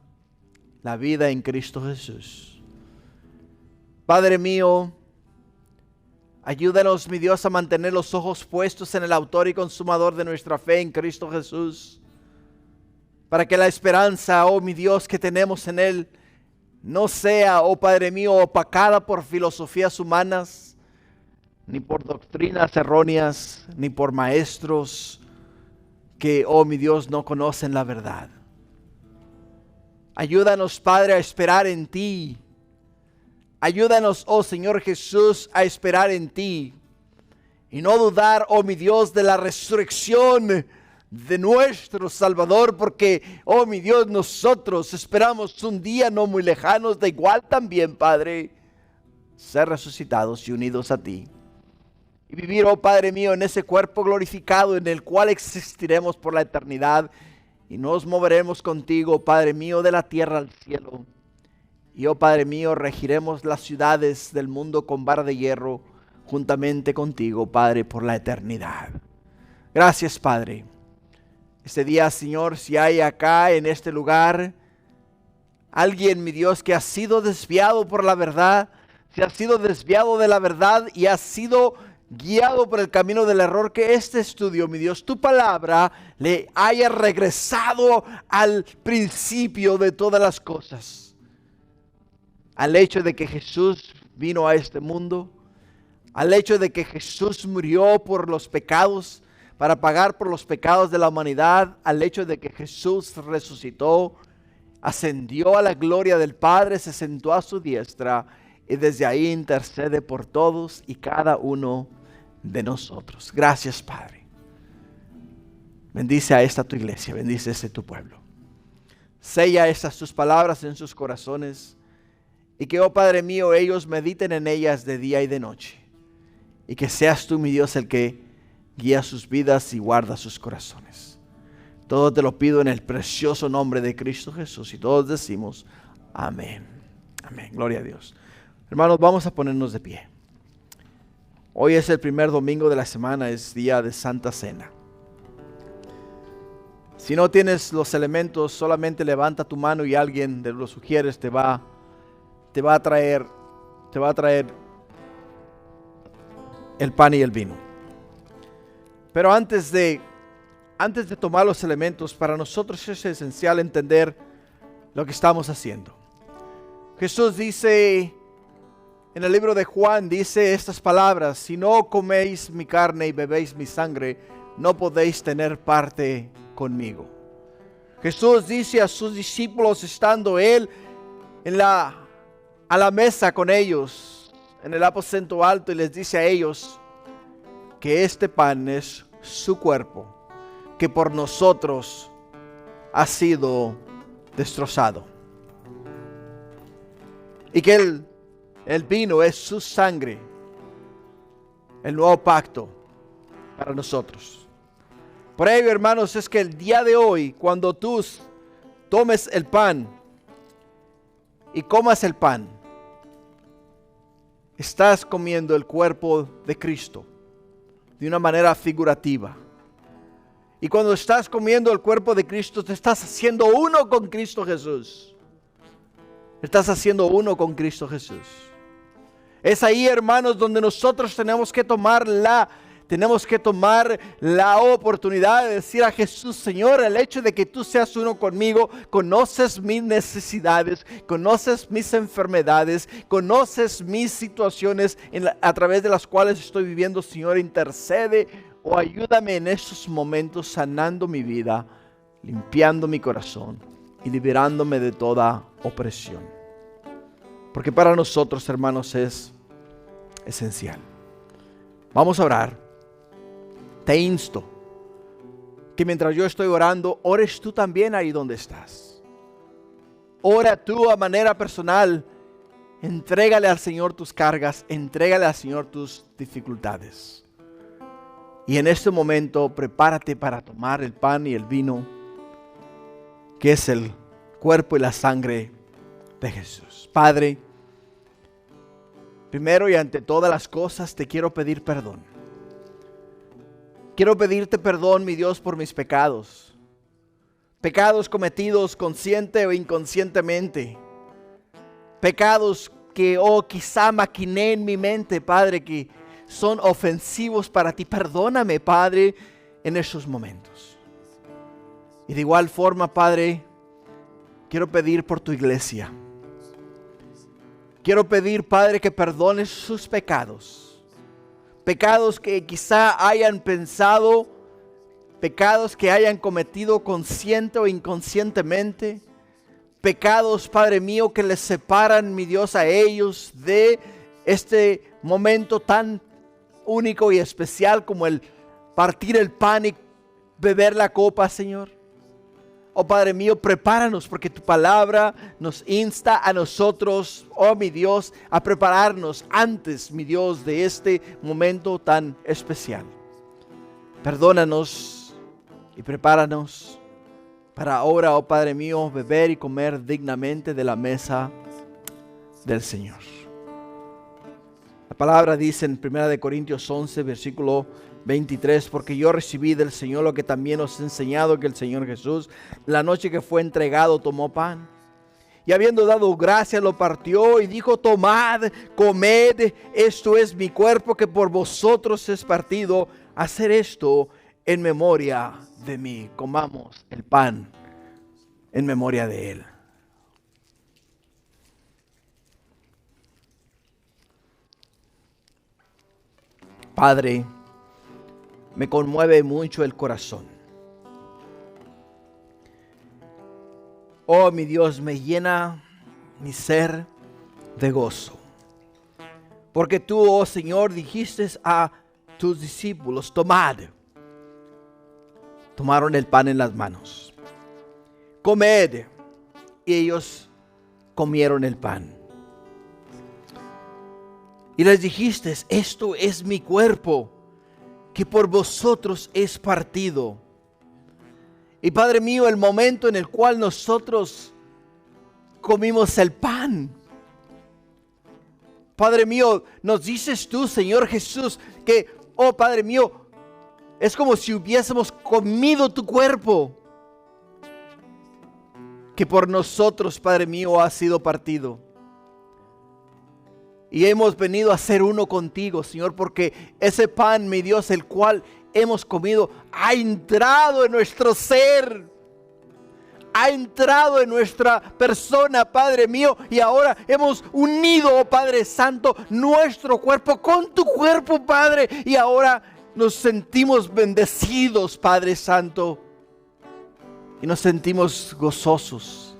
en Cristo Jesús. Padre mío, ayúdanos, mi Dios, a mantener los ojos puestos en el autor y consumador de nuestra fe en Cristo Jesús, para que la esperanza, oh mi Dios, que tenemos en Él no sea, oh Padre mío, opacada por filosofías humanas, ni por doctrinas erróneas, ni por maestros que, oh mi Dios, no conocen la verdad. Ayúdanos, Padre, a esperar en ti. Ayúdanos, oh Señor Jesús, a esperar en ti. Y no dudar, oh mi Dios, de la resurrección de nuestro Salvador. Porque, oh mi Dios, nosotros esperamos un día no muy lejano, de igual también, Padre, ser resucitados y unidos a ti. Y vivir, oh Padre mío, en ese cuerpo glorificado en el cual existiremos por la eternidad. Y nos moveremos contigo, Padre mío, de la tierra al cielo. Y, oh Padre mío, regiremos las ciudades del mundo con vara de hierro, juntamente contigo, Padre, por la eternidad. Gracias, Padre. Este día, Señor, si hay acá en este lugar alguien, mi Dios, que ha sido desviado por la verdad, si ha sido desviado de la verdad y ha sido guiado por el camino del error, que este estudio, mi Dios, tu palabra le haya regresado al principio de todas las cosas, al hecho de que Jesús vino a este mundo, al hecho de que Jesús murió por los pecados, para pagar por los pecados de la humanidad, al hecho de que Jesús resucitó, ascendió a la gloria del Padre, se sentó a su diestra y desde ahí intercede por todos y cada uno de nosotros. Gracias, Padre. Bendice a esta tu iglesia, bendice a este tu pueblo. Sella estas tus palabras en sus corazones y que, oh Padre mío, ellos mediten en ellas de día y de noche. Y que seas tú, mi Dios, el que guía sus vidas y guarda sus corazones. Todo te lo pido en el precioso nombre de Cristo Jesús. Y todos decimos amén. Amén. Gloria a Dios. Hermanos, vamos a ponernos de pie. Hoy es el primer domingo de la semana, es día de Santa Cena. Si no tienes los elementos, solamente levanta tu mano y alguien de los sugieres te va a traer el pan y el vino. Pero antes de tomar los elementos, para nosotros es esencial entender lo que estamos haciendo. Jesús dice En el libro de Juan dice estas palabras: si no coméis mi carne y bebéis mi sangre, no podéis tener parte conmigo. Jesús dice a sus discípulos, estando Él a la mesa con ellos, en el aposento alto, y les dice a ellos que este pan es su cuerpo, que por nosotros ha sido destrozado. Y que el vino es su sangre, el nuevo pacto para nosotros. Por ello, hermanos, es que el día de hoy, cuando tú tomes el pan y comas el pan, estás comiendo el cuerpo de Cristo de una manera figurativa. Y cuando estás comiendo el cuerpo de Cristo, te estás haciendo uno con Cristo Jesús. Estás haciendo uno con Cristo Jesús. Es ahí, hermanos, donde nosotros tenemos que tomar la oportunidad de decir a Jesús: Señor, el hecho de que tú seas uno conmigo, conoces mis necesidades, conoces mis enfermedades, conoces mis situaciones a través de las cuales estoy viviendo. Señor, intercede o ayúdame en estos momentos, sanando mi vida, limpiando mi corazón y liberándome de toda opresión. Porque para nosotros, hermanos, es esencial. Vamos a orar. Te insto que mientras yo estoy orando, ores tú también ahí donde estás. Ora tú a manera personal. Entrégale al Señor tus cargas, entrégale al Señor tus dificultades. Y en este momento prepárate para tomar el pan y el vino, que es el cuerpo y la sangre de Jesús. Padre, primero y ante todas las cosas te quiero pedir perdón. Quiero pedirte perdón, mi Dios, por mis pecados. Pecados cometidos consciente o inconscientemente. Pecados que quizá maquiné en mi mente, Padre, que son ofensivos para ti. Perdóname, Padre, en esos momentos. Y de igual forma, Padre, quiero pedir por tu iglesia. Quiero pedir, Padre, que perdones sus pecados. Pecados que quizá hayan pensado, pecados que hayan cometido consciente o inconscientemente. Pecados, Padre mío, que les separan, mi Dios, a ellos de este momento tan único y especial como el partir el pan y beber la copa, Señor. Oh Padre mío, prepáranos, porque tu palabra nos insta a nosotros, oh mi Dios, a prepararnos antes, mi Dios, de este momento tan especial. Perdónanos y prepáranos para ahora, oh Padre mío, beber y comer dignamente de la mesa del Señor. La palabra dice en 1 Corintios 11, versículo 23, porque yo recibí del Señor lo que también os he enseñado, que el Señor Jesús, la noche que fue entregado, tomó pan, y habiendo dado gracias, lo partió y dijo: tomad, comed, esto es mi cuerpo que por vosotros es partido, hacer esto en memoria de mí. Comamos el pan en memoria de Él. Padre, me conmueve mucho el corazón. Oh, mi Dios, me llena mi ser de gozo. Porque tú, oh Señor, dijiste a tus discípulos: tomad. Tomaron el pan en las manos. Comed. Y ellos comieron el pan. Y les dijiste: esto es mi cuerpo, que por vosotros es partido. Y Padre mío, el momento en el cual nosotros comimos el pan, Padre mío, nos dices tú, Señor Jesús, que, oh Padre mío, es como si hubiésemos comido tu cuerpo, que por nosotros, Padre mío, ha sido partido. Y hemos venido a ser uno contigo, Señor, porque ese pan, mi Dios, el cual hemos comido, ha entrado en nuestro ser. ha entrado en nuestra persona, Padre mío, y ahora hemos unido, oh Padre Santo, nuestro cuerpo con tu cuerpo, Padre, y ahora nos sentimos bendecidos, Padre Santo, y nos sentimos gozosos.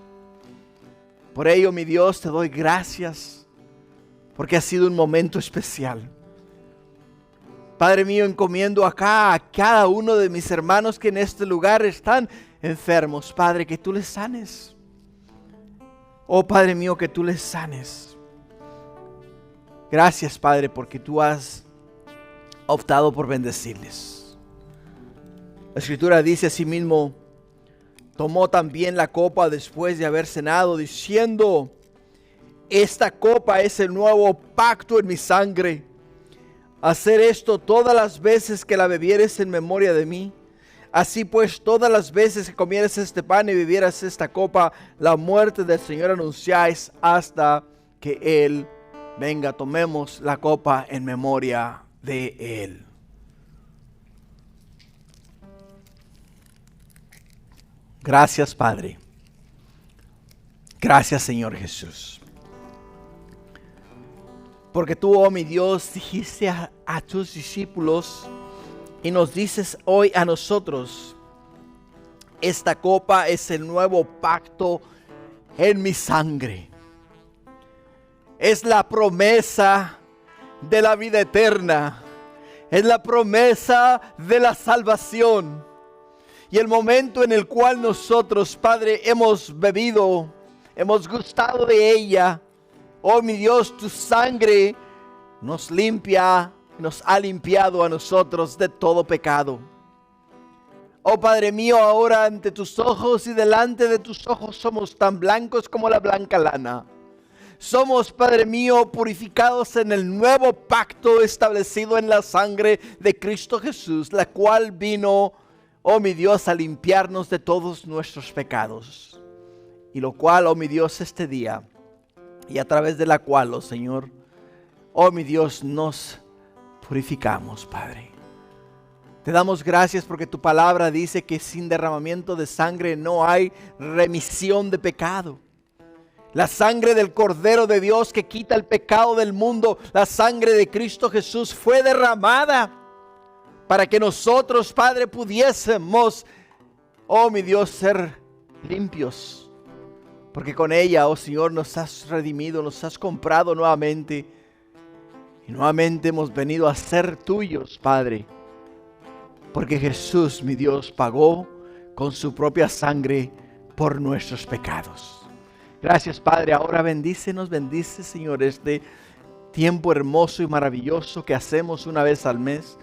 Por ello, mi Dios, te doy gracias, porque ha sido un momento especial. Padre mío, encomiendo acá a cada uno de mis hermanos que en este lugar están enfermos, Padre, que tú les sanes. Oh Padre mío, que tú les sanes. Gracias, Padre, porque tú has optado por bendecirles. La Escritura dice asimismo, tomó también la copa después de haber cenado, diciendo, esta copa es el nuevo pacto en mi sangre. Hacer esto todas las veces que la bebieres en memoria de mí. Así pues, todas las veces que comieres este pan y bebieras esta copa, la muerte del Señor anunciáis hasta que Él venga. Tomemos la copa en memoria de Él. Gracias, Padre. Gracias, Señor Jesús. Porque tú, oh mi Dios, dijiste a tus discípulos y nos dices hoy a nosotros, esta copa es el nuevo pacto en mi sangre. Es la promesa de la vida eterna. Es la promesa de la salvación. Y el momento en el cual nosotros, Padre, hemos bebido, hemos gustado de ella. Oh mi Dios, tu sangre nos limpia, nos ha limpiado a nosotros de todo pecado. Oh Padre mío, ahora ante tus ojos y delante de tus ojos somos tan blancos como la blanca lana. Somos, Padre mío, purificados en el nuevo pacto establecido en la sangre de Cristo Jesús, la cual vino, oh mi Dios, a limpiarnos de todos nuestros pecados. Y lo cual, oh mi Dios, este día, y a través de la cual, oh Señor, oh mi Dios, nos purificamos, Padre. Te damos gracias porque tu palabra dice que sin derramamiento de sangre no hay remisión de pecado. La sangre del Cordero de Dios que quita el pecado del mundo, la sangre de Cristo Jesús fue derramada para que nosotros, Padre, pudiésemos, oh mi Dios, ser limpios. Porque con ella, oh Señor, nos has redimido, nos has comprado nuevamente. Y nuevamente hemos venido a ser tuyos, Padre. Porque Jesús, mi Dios, pagó con su propia sangre por nuestros pecados. Gracias, Padre. Ahora bendícenos, bendice, Señor, este tiempo hermoso y maravilloso que hacemos una vez al mes.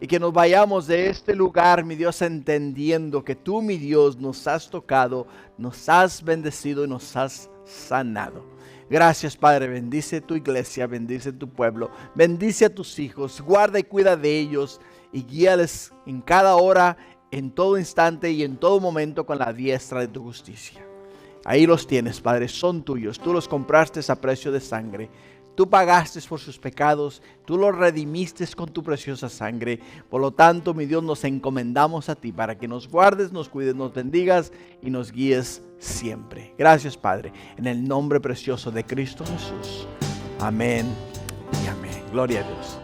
Y que nos vayamos de este lugar, mi Dios, entendiendo que tú, mi Dios, nos has tocado, nos has bendecido y nos has sanado. Gracias, Padre. Bendice tu iglesia, bendice tu pueblo, bendice a tus hijos, guarda y cuida de ellos y guíales en cada hora, en todo instante y en todo momento con la diestra de tu justicia. Ahí los tienes, Padre, son tuyos. Tú los compraste a precio de sangre. Tú pagaste por sus pecados, tú los redimiste con tu preciosa sangre. Por lo tanto, mi Dios, nos encomendamos a ti para que nos guardes, nos cuides, nos bendigas y nos guíes siempre. Gracias, Padre, en el nombre precioso de Cristo Jesús. Amén y amén. Gloria a Dios.